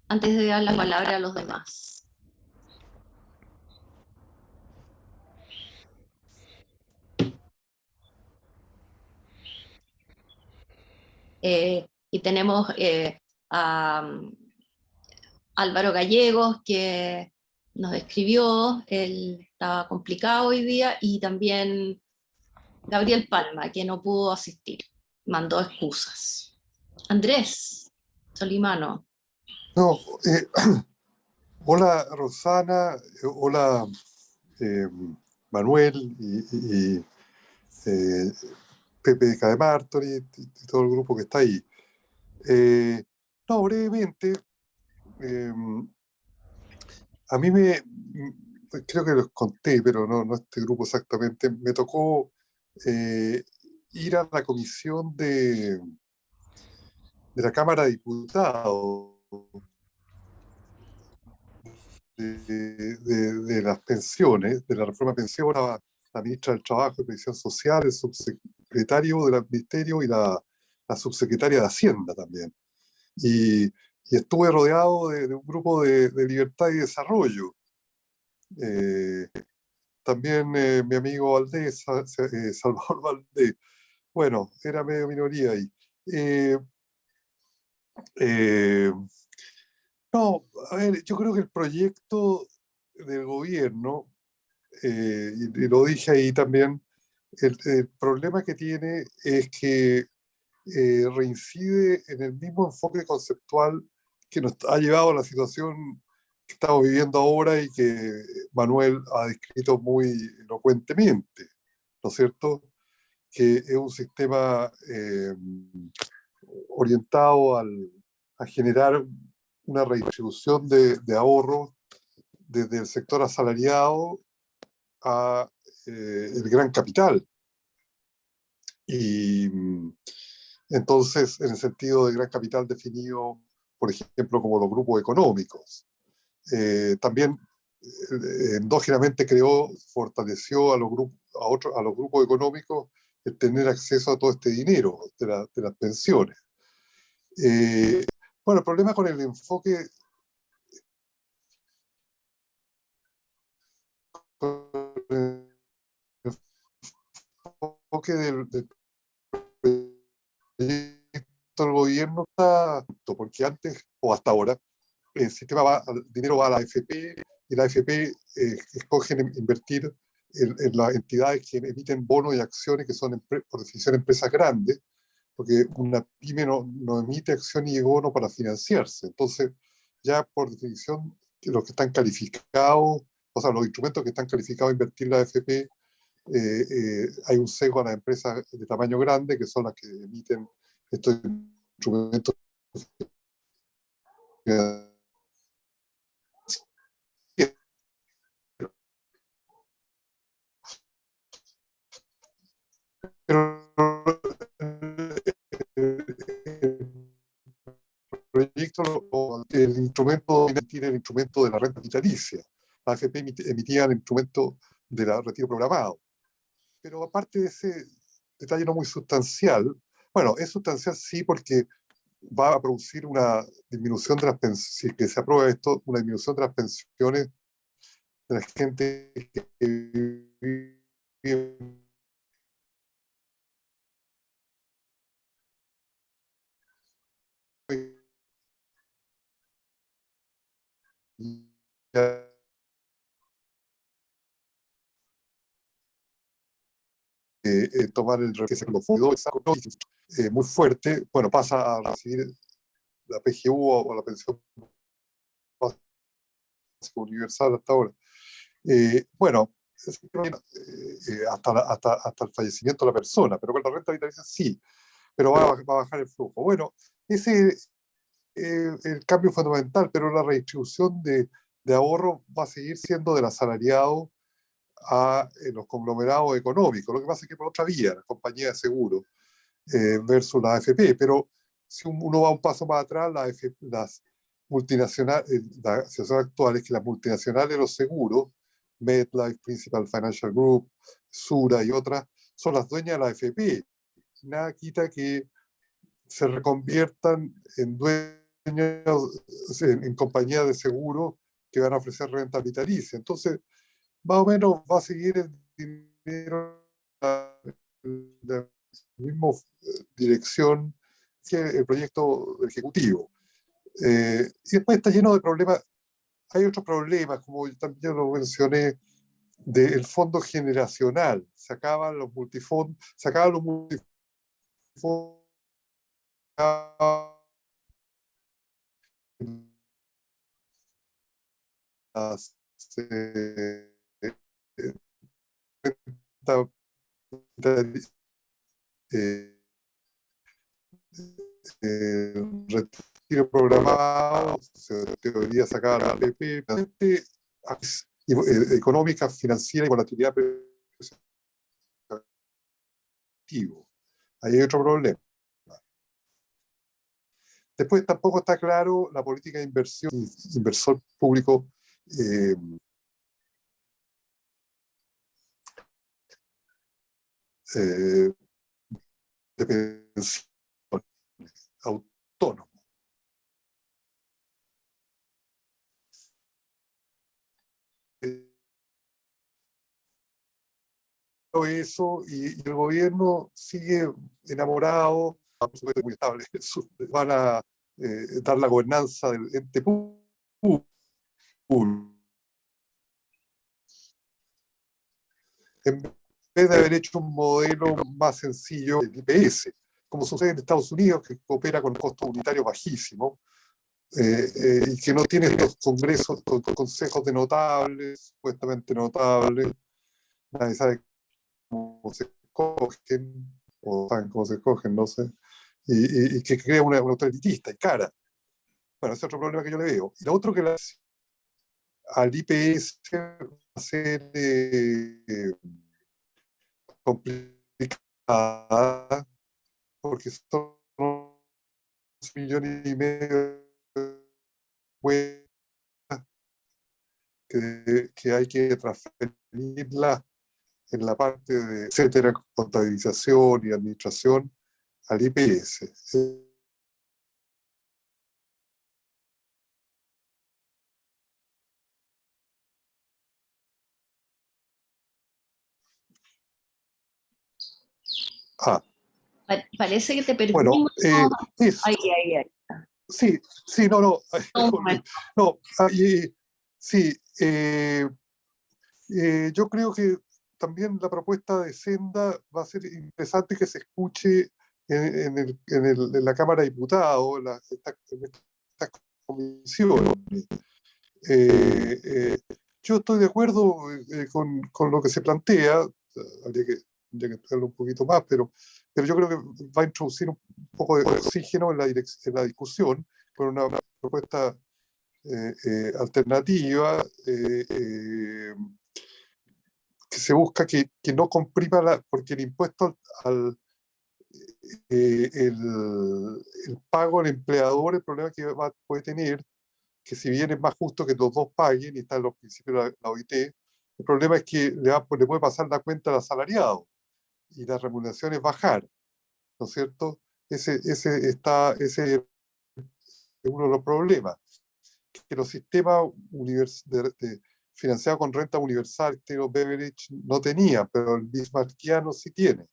antes de dar la palabra a los demás. Y tenemos a Álvaro Gallegos, que nos escribió, él estaba complicado hoy día, y también Gabriel Palma, que no pudo asistir, mandó excusas. Andrés Solimano. No, hola Rosana, hola eh, Manuel y eh, Pepe de Cademartori y todo el grupo que está ahí. Eh, no, brevemente, eh, a mí creo que los conté, pero no este grupo exactamente, me tocó eh, ir a la comisión de la Cámara de Diputados de las pensiones, de la reforma de pensiones, la ministra del Trabajo y Previsión Social, el subsecretario del Ministerio y la subsecretaria de Hacienda también. Y, y estuve rodeado de un grupo de libertad y desarrollo. Eh, también mi amigo Valdés, Salvador Valdés, bueno, era medio minoría ahí. Eh, eh, no, a ver, yo creo que el proyecto del gobierno y lo dije ahí también, el problema que tiene es que reincide en el mismo enfoque conceptual que nos ha llevado a la situación que estamos viviendo ahora y que Manuel ha descrito muy elocuentemente, ¿no es cierto? Que es un sistema orientado a generar una redistribución de ahorro desde el sector asalariado a el gran capital. Y entonces, en el sentido de gran capital definido, por ejemplo, como los grupos económicos. También endógenamente creó, fortaleció a los grupos económicos el tener acceso a todo este dinero de las pensiones. Eh, bueno, el problema con el enfoque, con el enfoque del proyecto del gobierno está, porque antes o hasta ahora el dinero va a la AFP y la AFP escogen invertir en las entidades que emiten bonos y acciones que son, por definición, empresas grandes, porque una pyme no emite acciones y bonos para financiarse. Entonces, ya por definición, los que están calificados, o sea, los instrumentos que están calificados a invertir la AFP, hay un sesgo a las empresas de tamaño grande, que son las que emiten estos instrumentos financieros. Pero proyecto o el instrumento de la renta vitalicia. La AFP emitía el instrumento de la retiro programado. Pero aparte de ese detalle no muy sustancial, bueno, es sustancial sí, porque va a producir una disminución de las pensiones, si es que se aprueba esto, una disminución de las pensiones de la gente que vive tomar el que se lo muy fuerte, bueno, pasa a recibir la PGU o la pensión básica universal hasta ahora. Bueno, hasta el fallecimiento de la persona, pero con la renta vitalicia sí, pero va a bajar el flujo. Bueno, ese es el cambio fundamental, pero la redistribución de ahorro va a seguir siendo del asalariado a los conglomerados económicos. Lo que pasa es que por otra vía, las compañías de seguro versus la AFP, pero si uno va un paso más atrás, las multinacionales, la situación actual es que las multinacionales de los seguros, MetLife, Principal Financial Group, Sura y otras, son las dueñas de la AFP. Nada quita que se reconviertan en dueños, en compañías de seguro que van a ofrecer renta vitalicia. Entonces, más o menos va a seguir el dinero en la misma dirección que el proyecto ejecutivo. Y después está lleno de problemas. Hay otros problemas, como también lo mencioné, del fondo generacional. Se acaban los multifondos, las, eh, retiro programado, se teoría sacar la AFP, económica, financiera y volatilidad. Ahí hay otro problema. Después tampoco está claro la política de inversión, inversor público de pensiones autónomo. Eso y el gobierno sigue enamorado, por supuesto muy estable, van a dar la gobernanza del ente público. En vez de haber hecho un modelo más sencillo del IPS, como sucede en Estados Unidos, que opera con costos unitarios bajísimos, y que no tiene estos congresos, consejos de notables, supuestamente notables, nadie sabe cómo se escogen, o saben cómo se escogen, no sé, y que crea una autoridad elitista y cara. Bueno, ese es otro problema que yo le veo. Y lo otro que al IPS va a ser complicada, porque son 2,5 millones que hay que transferirla en la parte de etcétera, contabilización y administración al IPS. Parece que te Bueno, perdimos. Ahí, ahí, ahí. sí, no, Un momento. no, Sí, yo creo que también la propuesta de Senda va a ser interesante que se escuche en la Cámara de Diputados, en estas comisiones. Yo estoy de acuerdo con lo que se plantea, habría que estudiarlo un poquito más, pero yo creo que va a introducir un poco de oxígeno en la discusión con una propuesta alternativa que se busca que no comprima porque el impuesto el pago al empleador, el problema que puede tener, que si bien es más justo que los dos paguen, y está en los principios de la OIT, el problema es que le puede pasar la cuenta al asalariado y la remuneración es bajar, ¿no es cierto? Ese es uno de los problemas, que los sistemas financiados con renta universal, estilo Beveridge, no tenían, pero el bismarckiano sí tiene,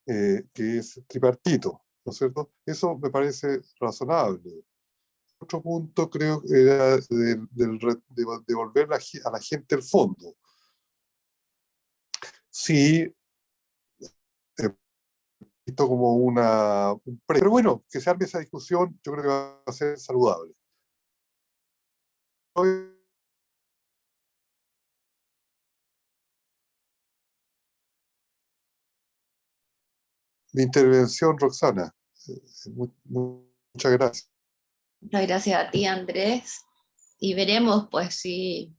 que es tripartito, ¿no es cierto? Eso me parece razonable. Otro punto creo que era de devolver a la gente el fondo. Sí, visto como pero bueno, que se arme esa discusión, yo creo que va a ser saludable. Mi intervención, Roxana. Muchas gracias. Muchas gracias a ti, Andrés. Y veremos, pues, si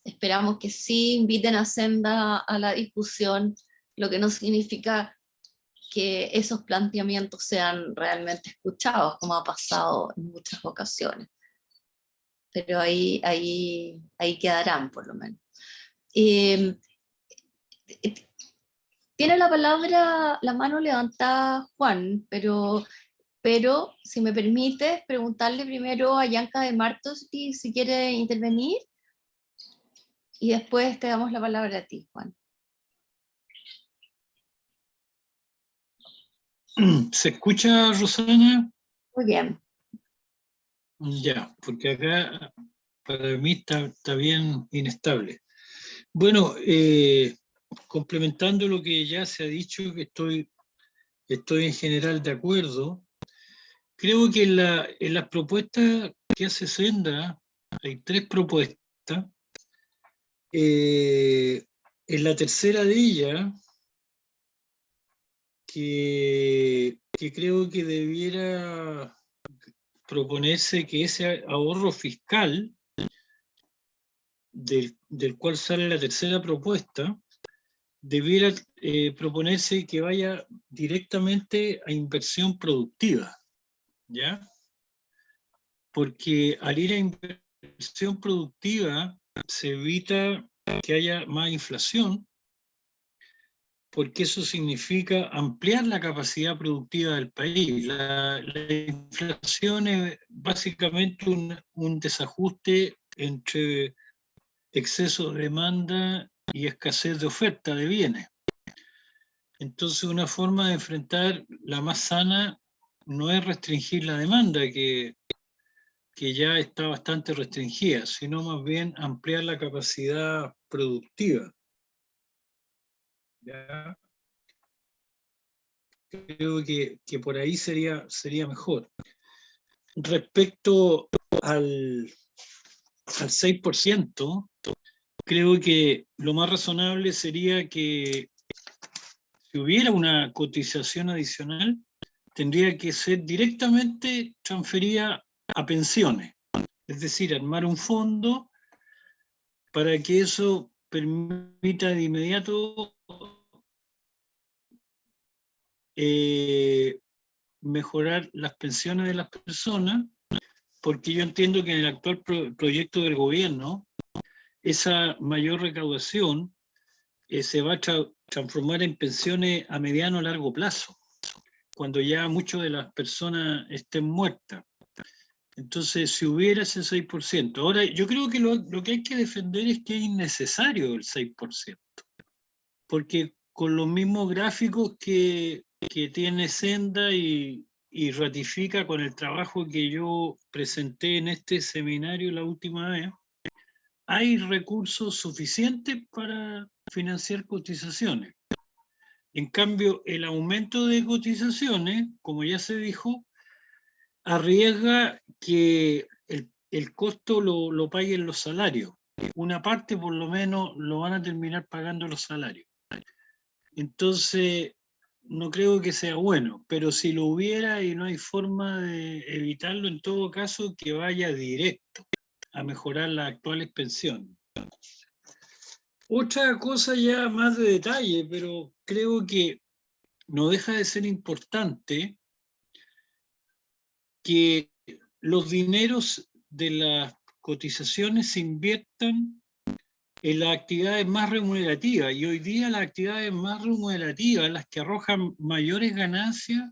esperamos que sí inviten a Senda a la discusión, lo que no significa que esos planteamientos sean realmente escuchados, como ha pasado en muchas ocasiones. Pero ahí quedarán, por lo menos. Eh, tiene la palabra, la mano levantada Juan, pero si me permites preguntarle primero a Yanka de Martos si quiere intervenir y después te damos la palabra a ti, Juan. ¿Se escucha, Rosana? Muy bien. Ya, porque acá para mí está bien inestable. Bueno, complementando lo que ya se ha dicho, que estoy en general de acuerdo. Creo que en las propuestas que hace Senda, hay 3 propuestas. En la tercera de ellas, que creo que debiera proponerse que ese ahorro fiscal del cual sale la tercera propuesta, debiera proponerse que vaya directamente a inversión productiva, ¿ya? Porque al ir a inversión productiva se evita que haya más inflación, porque eso significa ampliar la capacidad productiva del país. La inflación es básicamente un desajuste entre exceso de demanda y escasez de oferta de bienes. Entonces, una forma de enfrentar la más sana no es restringir la demanda, que ya está bastante restringida, sino más bien ampliar la capacidad productiva. ¿Ya? Creo que por ahí sería mejor. Respecto al 6%, creo que lo más razonable sería que si hubiera una cotización adicional, tendría que ser directamente transferida a pensiones. Es decir, armar un fondo para que eso permita de inmediato mejorar las pensiones de las personas, porque yo entiendo que en el actual proyecto del gobierno, esa mayor recaudación se va a transformar en pensiones a mediano o largo plazo, cuando ya muchas de las personas estén muertas. Entonces, si hubiera ese 6%, ahora yo creo que lo que hay que defender es que es innecesario el 6%, porque con los mismos gráficos que tiene Senda y ratifica con el trabajo que yo presenté en este seminario la última vez, hay recursos suficientes para financiar cotizaciones. En cambio, el aumento de cotizaciones, como ya se dijo, arriesga que el costo lo paguen los salarios. Una parte por lo menos lo van a terminar pagando los salarios. Entonces, no creo que sea bueno, pero si lo hubiera y no hay forma de evitarlo, en todo caso, que vaya directo a mejorar las actuales pensiones. Otra cosa ya más de detalle, pero creo que no deja de ser importante que los dineros de las cotizaciones se inviertan en las actividades más remunerativas. Y hoy día las actividades más remunerativas, las que arrojan mayores ganancias,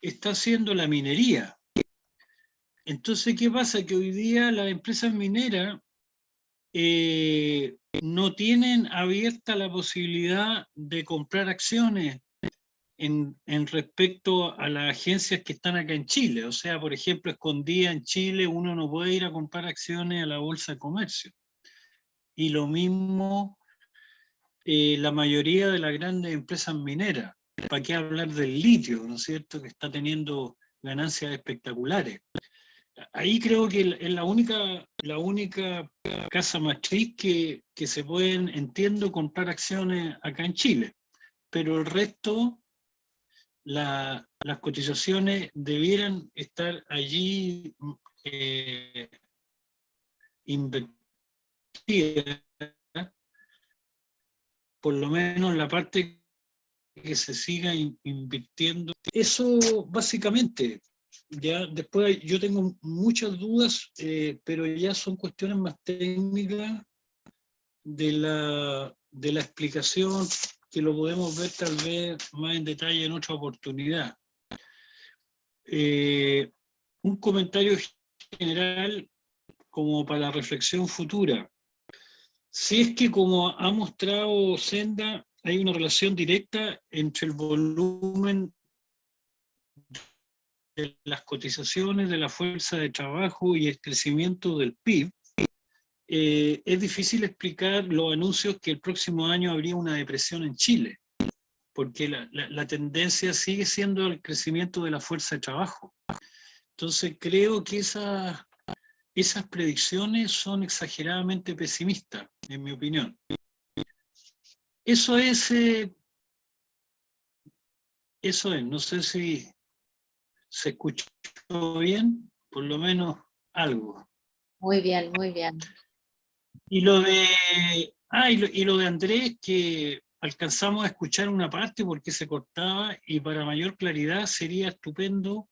está siendo la minería. Entonces, ¿qué pasa? Que hoy día las empresas mineras no tienen abierta la posibilidad de comprar acciones en respecto a las agencias que están acá en Chile. O sea, por ejemplo, escondida en Chile, uno no puede ir a comprar acciones a la Bolsa de Comercio. Y lo mismo la mayoría de las grandes empresas mineras. ¿Para qué hablar del litio, no es cierto?, que está teniendo ganancias espectaculares. Ahí creo que es la única casa matriz que se pueden, entiendo, comprar acciones acá en Chile. Pero el resto, las cotizaciones debieran estar allí invertidas, por lo menos la parte que se siga invirtiendo. Eso básicamente. Ya después yo tengo muchas dudas, pero ya son cuestiones más técnicas de la explicación, que lo podemos ver tal vez más en detalle en otra oportunidad. Un comentario general como para la reflexión futura. Si es que, como ha mostrado Senda, hay una relación directa entre el volumen de las cotizaciones, de la fuerza de trabajo y el crecimiento del PIB, es difícil explicar los anuncios que el próximo año habría una depresión en Chile, porque la tendencia sigue siendo el crecimiento de la fuerza de trabajo. Entonces creo que esas predicciones son exageradamente pesimistas, en mi opinión. Eso es, no sé si se escuchó bien, por lo menos algo. Muy bien, muy bien. Y lo de Andrés, que alcanzamos a escuchar una parte porque se cortaba, y para mayor claridad sería estupendo,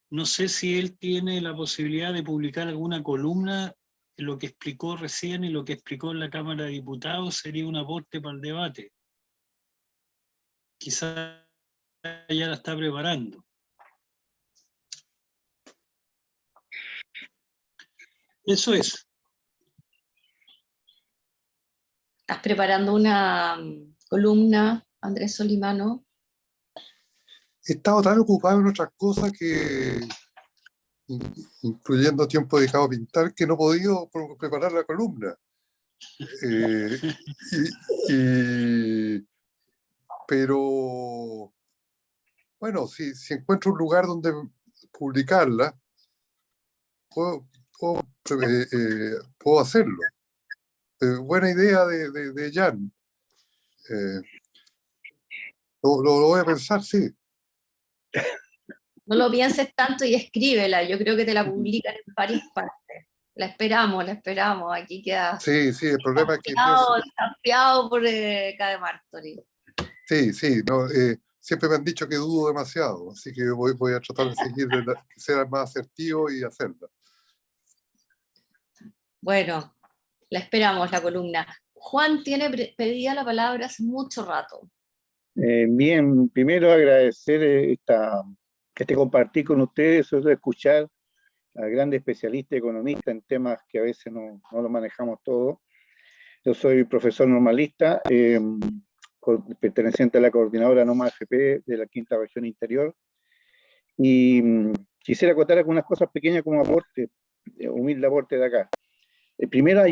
no sé si él tiene la posibilidad de publicar alguna columna, lo que explicó recién y lo que explicó en la Cámara de Diputados sería un aporte para el debate. Quizás ya la está preparando. Eso es. ¿Estás preparando una columna, Andrés Solimano? He estado tan ocupado en otras cosas incluyendo tiempo dedicado a pintar, que no he podido preparar la columna. Pero bueno, si encuentro un lugar donde publicarla, puedo hacerlo. Buena idea de Jan. Lo voy a pensar, sí. No lo pienses tanto y escríbela. Yo creo que te la publican en varias partes. La esperamos, aquí queda Sí, el problema es que desafiado por Cade Martori. Sí, no, siempre me han dicho que dudo demasiado, así que voy a tratar de seguir, que sea más asertivo y hacerla. Bueno, la esperamos, la columna. Juan tiene pedida la palabra hace mucho rato. Bien, primero agradecer este compartir con ustedes, sobre todo escuchar a grandes especialistas economistas en temas que a veces no lo manejamos todo. Yo soy profesor normalista, perteneciente a la coordinadora NOMA AFP de la Quinta Región Interior, y quisiera acotar algunas cosas pequeñas como aporte, humilde aporte de acá. Primero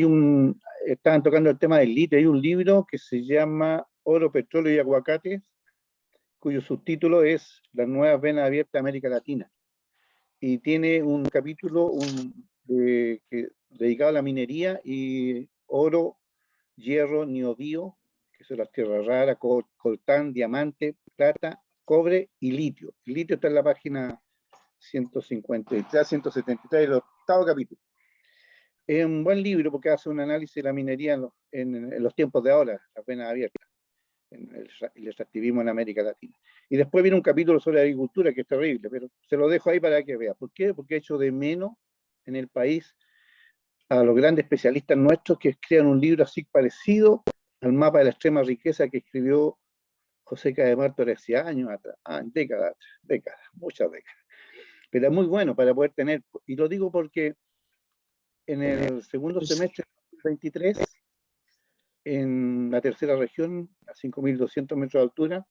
estaban tocando el tema del litio, hay un libro que se llama Oro, Petróleo y Aguacates, cuyo subtítulo es Las nuevas venas abiertas de América Latina. Y tiene un capítulo dedicado a la minería y oro, hierro, niobio, que son las tierras raras, coltán, diamante, plata, cobre y litio. El litio está en la página 153, 173 del octavo capítulo. Es un buen libro porque hace un análisis de la minería en los tiempos de ahora, las venas abiertas, en el extractivismo en América Latina. Y después viene un capítulo sobre agricultura que es terrible, pero se lo dejo ahí para que vea. ¿Por qué? Porque he hecho de menos en el país a los grandes especialistas nuestros que escriban un libro así parecido al mapa de la extrema riqueza que escribió José Cademarto hace años atrás, décadas, muchas décadas. Pero es muy bueno para poder tener, y lo digo porque en el segundo semestre de 2023, en la tercera región, a 5.200 metros de altura,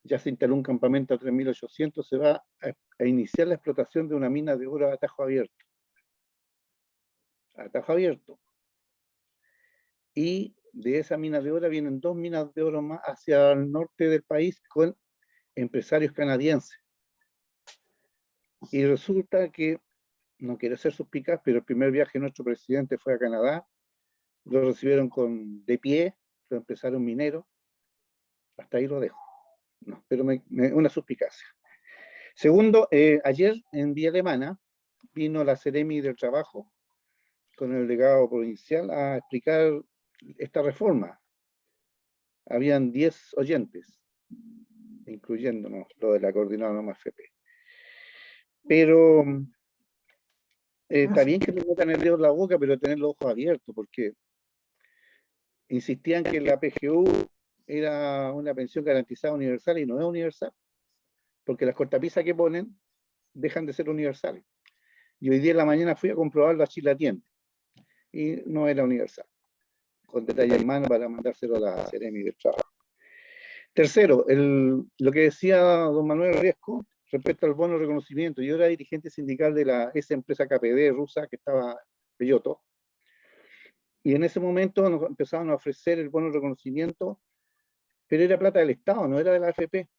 ya se instaló un campamento a 3.800, se va a iniciar la explotación de una mina de oro a tajo abierto. A tajo abierto. Y de esa mina de oro vienen 2 minas de oro más hacia el norte del país con empresarios canadienses. Y resulta que, no quiero ser suspicaz, pero el primer viaje de nuestro presidente fue a Canadá, lo recibieron de pie, los empresarios mineros, hasta ahí lo dejo. No, pero una suspicacia. Segundo, ayer en Vía Alemana vino la Seremi del Trabajo con el delegado provincial a explicar esta reforma. Habían 10 oyentes, incluyéndonos lo de la coordinadora Norma FP. Pero está bien que le metan el dedo en la boca, pero tener los ojos abiertos, porque insistían que la PGU era una pensión garantizada universal y no es universal, porque las cortapisas que ponen dejan de ser universales. Y hoy día en la mañana fui a comprobarlo a Chilatiende y no era universal, con detalle en mano para mandárselo a la Seremi del Trabajo. Tercero, lo que decía don Manuel Riesco respecto al bono de reconocimiento. Yo era dirigente sindical de esa empresa KPD rusa que estaba Peyoto, y en ese momento nos empezaron a ofrecer el bono de reconocimiento, pero era plata del Estado, no era de la AFP,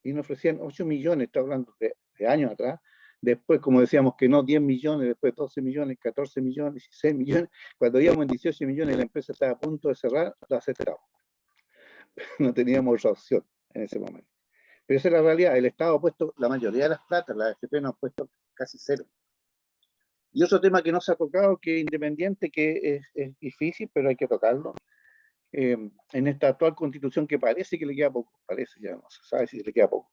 y nos ofrecían 8 millones, estoy hablando de años atrás. Después, como decíamos que no, 10 millones, después 12 millones, 14 millones, 16 millones. Cuando íbamos en 18 millones y la empresa estaba a punto de cerrar, lo aceptamos. No teníamos otra opción en ese momento. Pero esa es la realidad. El Estado ha puesto la mayoría de las platas, la AFP nos ha puesto casi cero. Y otro tema que no se ha tocado, que es independiente, que es difícil, pero hay que tocarlo. En esta actual constitución que parece que le queda poco, parece, ya no se sabe si le queda poco.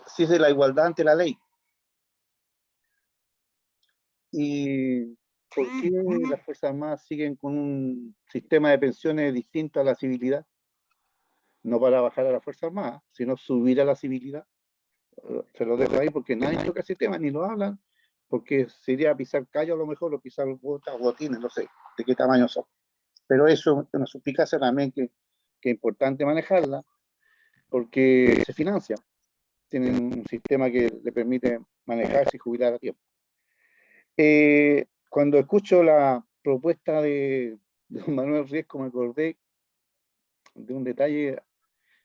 Si es de la igualdad ante la ley. ¿Y por qué las Fuerzas Armadas siguen con un sistema de pensiones distinto a la civilidad? No para bajar a las Fuerzas Armadas, sino subir a la civilidad. Se lo dejo ahí porque nadie toca ese tema, ni lo hablan, porque sería pisar callo a lo mejor, o pisar botas, botines, no sé de qué tamaño son. Pero eso es una suspicacia también que es importante manejarla, porque se financia. Tienen un sistema que le permite manejarse y jubilar a tiempo. Cuando escucho la propuesta de don Manuel Riesco, me acordé de un detalle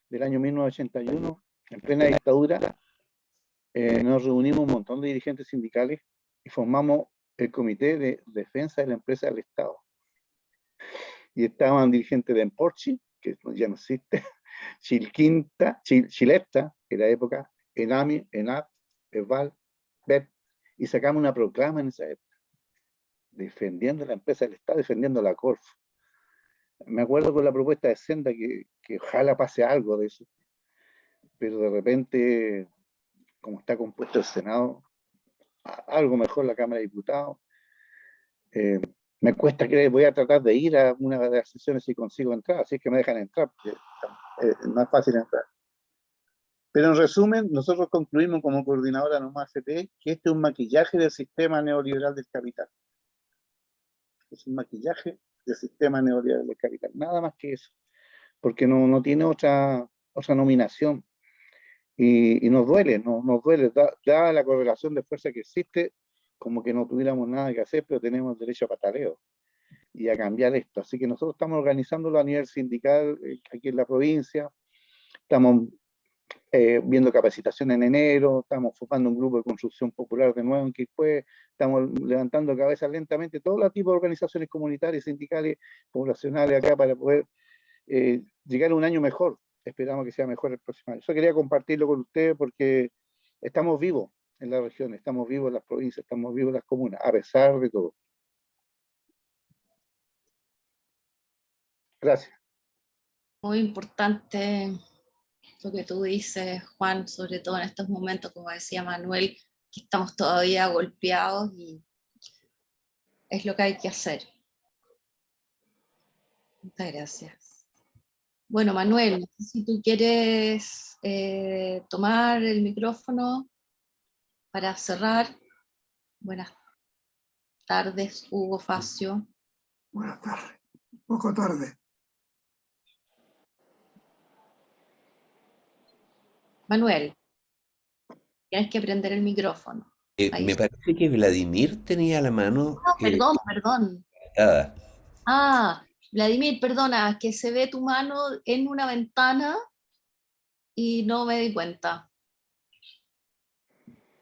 del año 1981, en plena dictadura. Nos reunimos un montón de dirigentes sindicales y formamos el Comité de Defensa de la Empresa del Estado. Y estaban dirigentes de Emporchi, que ya no existe, Chilquinta, Chilesta, que era época, Enami, ENAP, EVAL, BEP, y sacamos una proclama en esa época, defendiendo la empresa del Estado, defendiendo la Corf. Me acuerdo con la propuesta de Senda que ojalá pase algo de eso, pero de repente, como está compuesto el Senado, algo mejor la Cámara de Diputados. Me cuesta creer, voy a tratar de ir a una de las sesiones si consigo entrar, así es que me dejan entrar, porque no es fácil entrar. Pero en resumen, nosotros concluimos como coordinadora Norma FP que este es un maquillaje del sistema neoliberal del capital. Es un maquillaje del sistema neoliberal del capital, nada más que eso, porque no tiene otra nominación. Y nos duele, nos duele, da la correlación de fuerza que existe como que no tuviéramos nada que hacer, pero tenemos derecho a pataleo y a cambiar esto. Así que nosotros estamos organizándolo a nivel sindical aquí en la provincia, estamos viendo capacitación en enero, estamos formando un grupo de construcción popular de nuevo en Quilpué, estamos levantando cabezas lentamente, todo los tipos de organizaciones comunitarias, sindicales, poblacionales acá para poder llegar a un año mejor. Esperamos que sea mejor el próximo año. Yo quería compartirlo con ustedes porque estamos vivos en la región, estamos vivos en las provincias, estamos vivos en las comunas, a pesar de todo. Gracias. Muy importante lo que tú dices, Juan, sobre todo en estos momentos, como decía Manuel, que estamos todavía golpeados y es lo que hay que hacer. Muchas gracias. Bueno, Manuel, no sé si tú quieres tomar el micrófono para cerrar. Buenas tardes, Hugo Facio. Buenas tardes. Un poco tarde. Manuel, tienes que prender el micrófono. Ahí Me está. parece que Vladimir tenía la mano No, perdón. dada. Ah, Vladimir, perdona, que se ve tu mano en una ventana y no me di cuenta.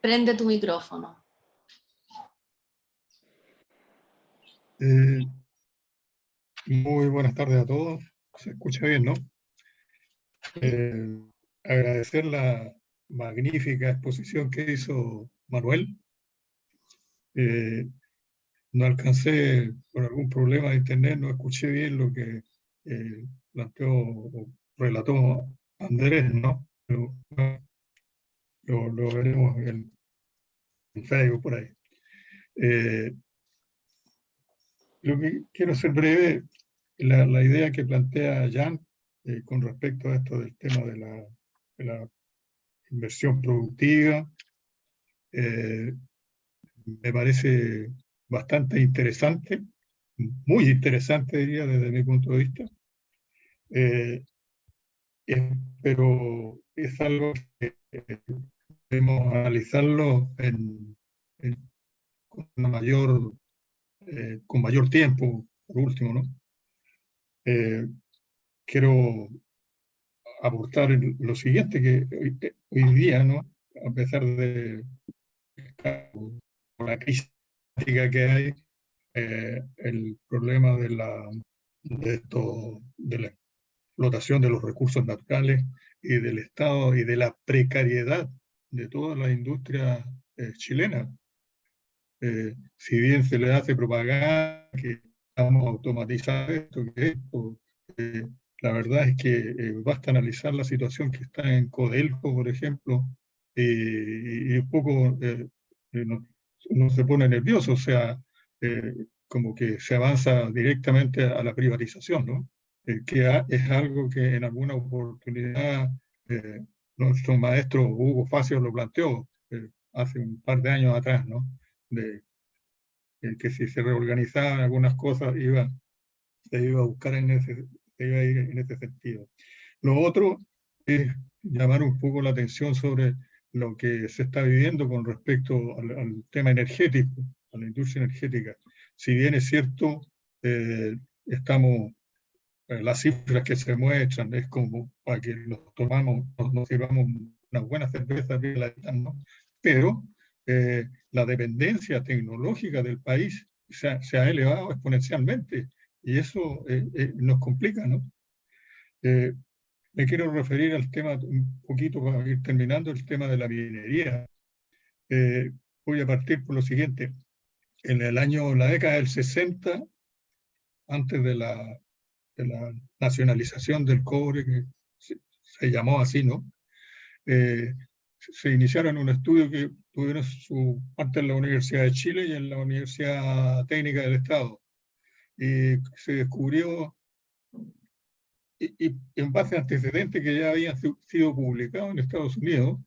Prende tu micrófono. Muy buenas tardes a todos. Se escucha bien, ¿no? Agradecer la magnífica exposición que hizo Manuel. No alcancé, por algún problema de internet, no escuché bien lo que planteó o relató Andrés, ¿no? Pero lo veremos en Facebook por ahí. Lo que quiero ser breve, la idea que plantea Jan con respecto a esto del tema de la inversión productiva, me parece bastante interesante, muy interesante diría desde mi punto de vista, pero es algo que debemos analizarlo con mayor tiempo, por último, ¿no? Quiero aportar lo siguiente, que hoy día, ¿no? A pesar de la crisis que hay, el problema de la explotación de los recursos naturales y del Estado y de la precariedad de toda la industria chilena. Si bien se le hace propaganda que estamos automatizando esto, la verdad es que basta analizar la situación que está en Codelco, por ejemplo, y un poco uno se pone nervioso, o sea, como que se avanza directamente a la privatización, ¿no? Es algo que en alguna oportunidad nuestro maestro Hugo Facio lo planteó hace un par de años atrás, ¿no? Que si se reorganizaban algunas cosas se iba a buscar se iba a ir en ese sentido. Lo otro es llamar un poco la atención sobre lo que se está viviendo con respecto al tema energético, a la industria energética. Si bien es cierto, las cifras que se muestran es como para que nos sirvamos una buena cerveza, ¿no? Pero la dependencia tecnológica del país se ha elevado exponencialmente y eso nos complica, ¿no? Me quiero referir al tema un poquito para ir terminando, el tema de la minería. Voy a partir por lo siguiente. En la década del 60, antes de la nacionalización del cobre, que se llamó así, ¿no? Se iniciaron un estudio que tuvieron su parte en la Universidad de Chile y en la Universidad Técnica del Estado. Y se descubrió, y en base a antecedentes que ya habían sido publicados en Estados Unidos,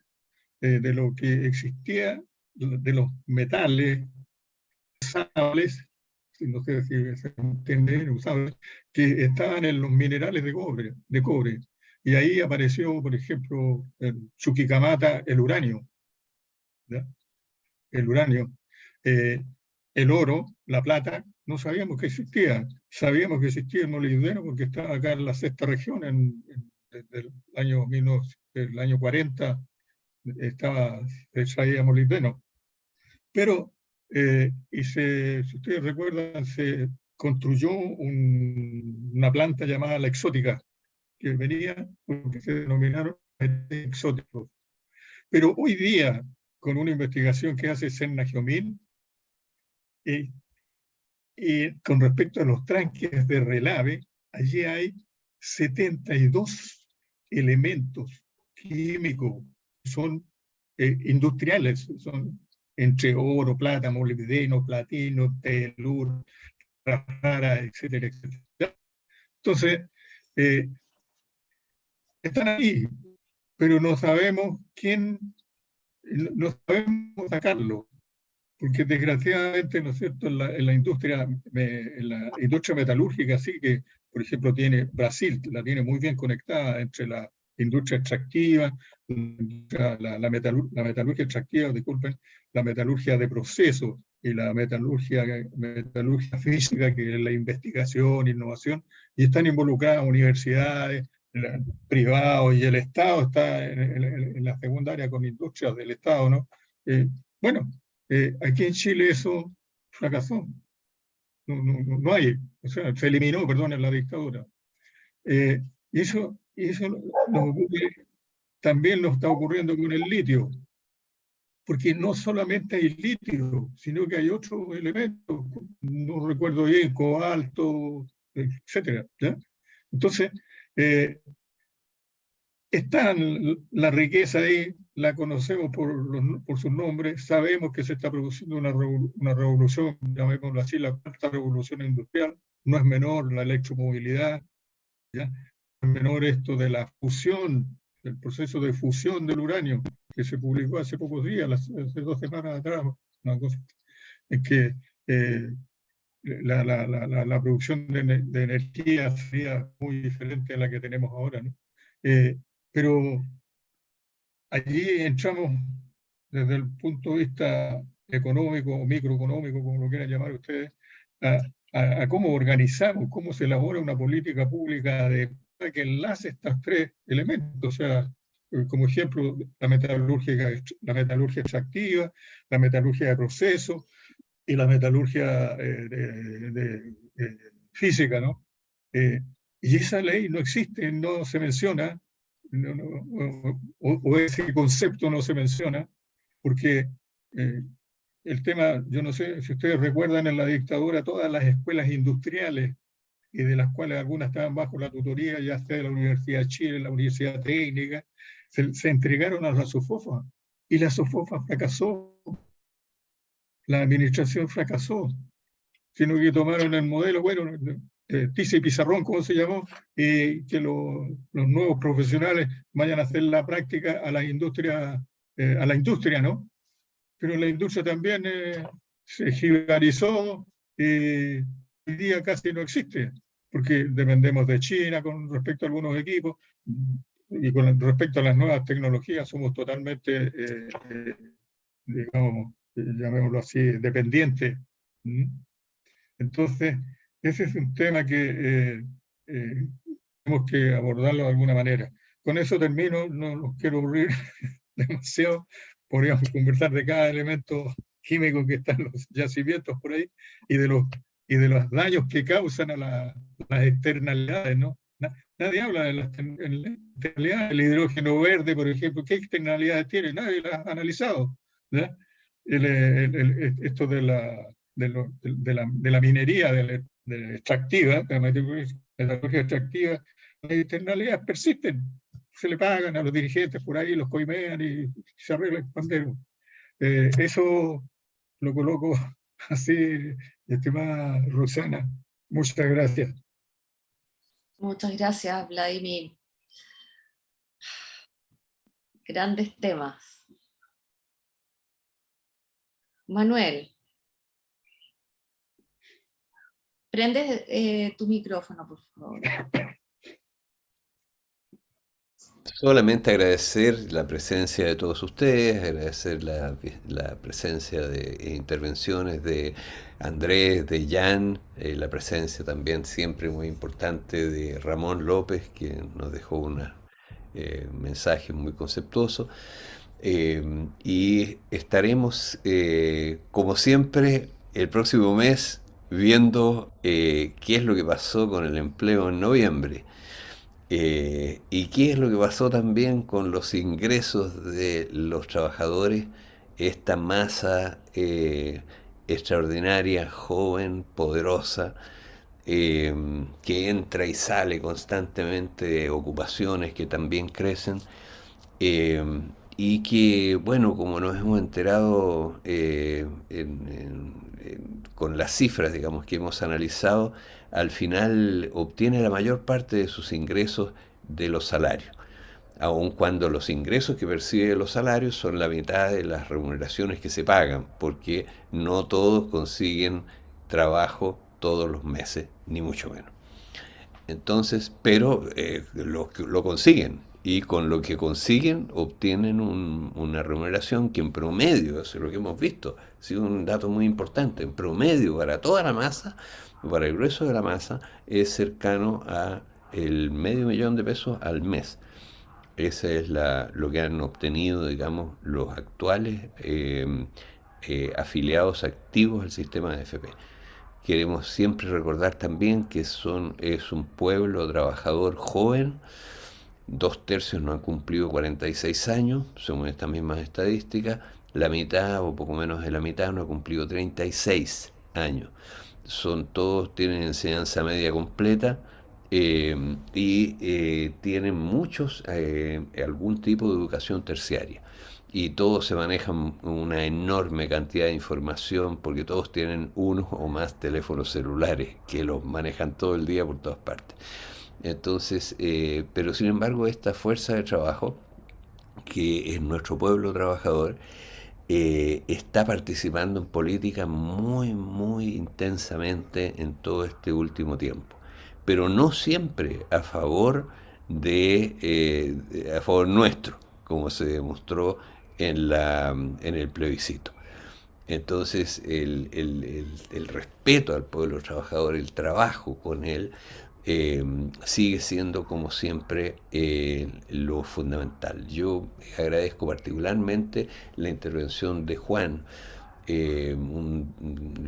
de lo que existía, de los metales usables, no sé si se entiende, usables, que estaban en los minerales de cobre. Y ahí apareció, por ejemplo, en Chuquicamata, el uranio. ¿Ya? El uranio. el oro, la plata, no sabíamos que existía. Sabíamos que existía el molibdeno porque estaba acá en la sexta región, desde el año 40, se extraía molibdeno. Pero, si ustedes recuerdan, se construyó una planta llamada la exótica, que venía porque se denominaron exóticos. Pero hoy día, con una investigación que hace Senna Giomín, y con respecto a los tranques de relave, allí hay 72 elementos químicos que son industriales, son entre oro, plata, molibdeno, platino, telur, rara, etcétera, etcétera. Entonces, están ahí, pero no sabemos no sabemos sacarlo, porque desgraciadamente, ¿no es cierto?, en la industria metalúrgica, sí que, por ejemplo, Brasil la tiene muy bien conectada entre la industria extractiva, la metalurgia extractiva, disculpen, la metalurgia de proceso y la metalurgia física, que es la investigación, innovación, y están involucradas universidades, privados, y el Estado está en la segunda área con industrias del Estado, ¿no? Bueno, aquí en Chile eso fracasó. No hay, o sea, se eliminó, perdón, en la dictadura. Y eso también nos está ocurriendo con el litio, porque no solamente hay litio, sino que hay otros elementos, no recuerdo bien, cobalto, etcétera, ¿ya? Entonces, está la riqueza ahí, la conocemos por sus nombres, sabemos que se está produciendo una revolución, llamémoslo así, la cuarta revolución industrial, no es menor la electromovilidad, ¿ya? No es menor esto de la fusión, el proceso de fusión del uranio, que se publicó hace pocos días, hace 2 semanas atrás, una cosa, es que la producción de energía sería muy diferente a la que tenemos ahora, ¿no? Pero allí entramos desde el punto de vista económico o microeconómico, como lo quieran llamar ustedes, a cómo organizamos, cómo se elabora una política pública que enlace estos 3 elementos. O sea, como ejemplo, la metalurgia extractiva, la metalurgia de proceso y la metalurgia física, ¿no? Y esa ley no existe, no se menciona, o ese concepto no se menciona, porque el tema, yo no sé si ustedes recuerdan en la dictadura todas las escuelas industriales, y de las cuales algunas estaban bajo la tutoría ya sea de la Universidad de Chile, la Universidad Técnica, se entregaron a la SOFOFA, y la SOFOFA fracasó, la administración fracasó, sino que tomaron el modelo, bueno, Tiza y Pizarrón, ¿cómo se llamó? Y que los nuevos profesionales vayan a hacer la práctica a la industria, ¿no? Pero la industria también se jibarizó y hoy día casi no existe, porque dependemos de China con respecto a algunos equipos, y con respecto a las nuevas tecnologías somos totalmente, digamos, llamémoslo así, dependientes. Entonces, ese es un tema que tenemos que abordarlo de alguna manera. Con eso termino, no los quiero aburrir demasiado, podríamos conversar de cada elemento químico que está en los yacimientos por ahí y de los daños que causan a las externalidades, ¿no? Nadie habla de las externalidades. El hidrógeno verde, por ejemplo, ¿qué externalidades tiene? Nadie las ha analizado, ¿ya? Esto de la minería, de la extractiva, de la metalurgia extractiva, las externalidades persisten. Se le pagan a los dirigentes por ahí, los coimean y se arregla el pandero. Eso lo coloco así, estimada Rosana. Muchas gracias. Muchas gracias, Vladimir. Grandes temas. Manuel, prende tu micrófono, por favor. Solamente agradecer la presencia de todos ustedes, agradecer la presencia de intervenciones de Andrés, de Jan, la presencia también siempre muy importante de Ramón López, que nos dejó un mensaje muy conceptuoso. Y estaremos, como siempre, el próximo mes viendo qué es lo que pasó con el empleo en noviembre. ¿Y qué es lo que pasó también con los ingresos de los trabajadores? Esta masa extraordinaria, joven, poderosa, eh, que entra y sale constantemente de ocupaciones que también crecen, eh, y que, bueno, como nos hemos enterado con las cifras, digamos, que hemos analizado, al final obtiene la mayor parte de sus ingresos de los salarios, aun cuando los ingresos que percibe de los salarios son la mitad de las remuneraciones que se pagan, porque no todos consiguen trabajo todos los meses, ni mucho menos. Entonces, pero lo consiguen, y con lo que consiguen obtienen una remuneración que en promedio, eso es lo que hemos visto, ha sido un dato muy importante, en promedio para toda la masa, para el grueso de la masa, es cercano a el $500,000 al mes. Esa es lo que han obtenido, digamos, los actuales afiliados activos al sistema de AFP. Queremos siempre recordar también que es un pueblo trabajador joven, 2/3 no han cumplido 46 años, según estas mismas estadísticas, la mitad o poco menos de la mitad no ha cumplido 36 años. Todos tienen enseñanza media completa, y tienen muchos algún tipo de educación terciaria. Y todos se manejan una enorme cantidad de información porque todos tienen uno o más teléfonos celulares que los manejan todo el día por todas partes. Entonces, pero sin embargo, esta fuerza de trabajo, que es nuestro pueblo trabajador, está participando en política muy, muy intensamente en todo este último tiempo, pero no siempre a favor nuestro, como se demostró en el plebiscito. Entonces, el respeto al pueblo trabajador, el trabajo con él, eh, sigue siendo como siempre lo fundamental. Yo agradezco particularmente la intervención de Juan, un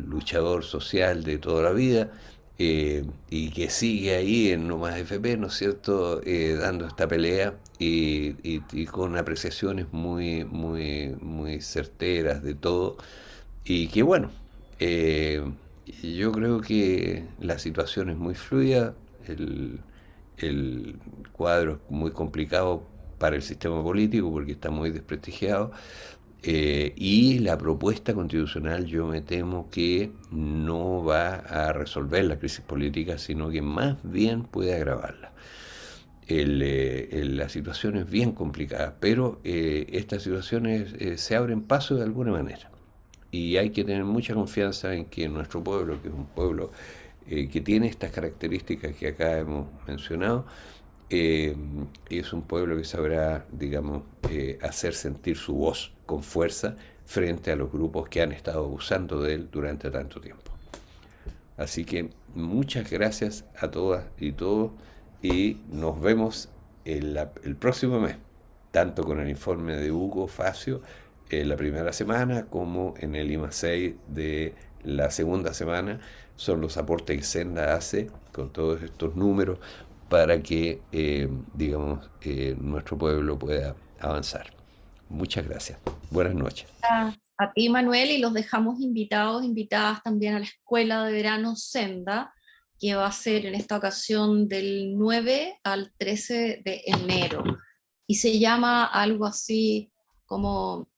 luchador social de toda la vida, y que sigue ahí en No Más FP, ¿no es cierto?, dando esta pelea y con apreciaciones muy, muy, muy certeras de todo. Y que bueno, eh, yo creo que la situación es muy fluida, el, el cuadro es muy complicado para el sistema político porque está muy desprestigiado, y la propuesta constitucional yo me temo que no va a resolver la crisis política, sino que más bien puede agravarla. La situación es bien complicada, pero estas situaciones se abren paso de alguna manera. Y hay que tener mucha confianza en que nuestro pueblo, que es un pueblo que tiene estas características que acá hemos mencionado, eh, es un pueblo que sabrá, digamos, hacer sentir su voz con fuerza frente a los grupos que han estado abusando de él durante tanto tiempo. Así que muchas gracias a todas y todos, y nos vemos el próximo mes, tanto con el informe de Hugo Facio en la primera semana como en el IMA 6 de la segunda semana. Son los aportes que Senda hace con todos estos números para que, digamos, nuestro pueblo pueda avanzar. Muchas gracias. Buenas noches. A ti, Manuel, y los dejamos invitadas también a la Escuela de Verano Senda, que va a ser en esta ocasión del 9 al 13 de enero. Y se llama algo así como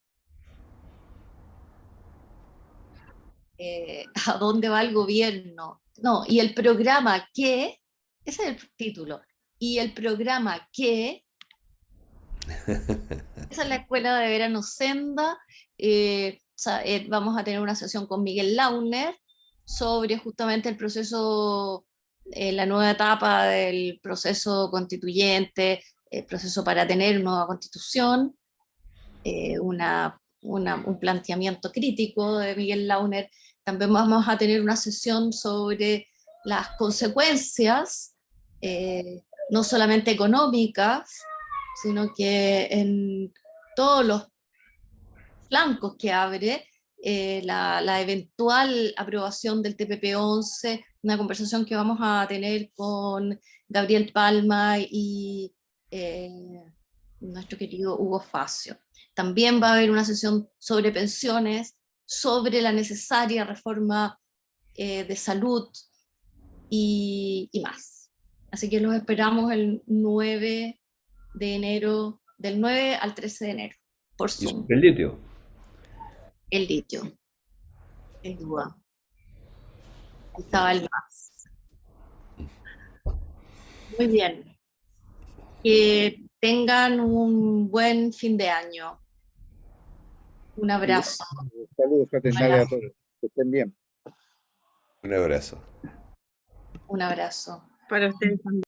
¿a dónde va el gobierno? No, y el programa que, ese es el título, y el programa que, esa es la Escuela de Verano Senda. Vamos a tener una sesión con Miguel Launer sobre justamente el proceso, la nueva etapa del proceso constituyente, proceso para tener nueva constitución, un planteamiento crítico de Miguel Launer. También vamos a tener una sesión sobre las consecuencias, no solamente económicas, sino que en todos los flancos que abre la eventual aprobación del TPP-11, una conversación que vamos a tener con Gabriel Palma y nuestro querido Hugo Facio. También va a haber una sesión sobre pensiones, sobre la necesaria reforma de salud y más. Así que los esperamos el 9 de enero, del 9 al 13 de enero, por Y Zoom. sobre el litio. El litio, sin duda. Estaba el más. Muy bien. Que tengan un buen fin de año. Un abrazo. Saludos fraternales a todos. Que estén bien. Un abrazo. Un abrazo. Para ustedes también.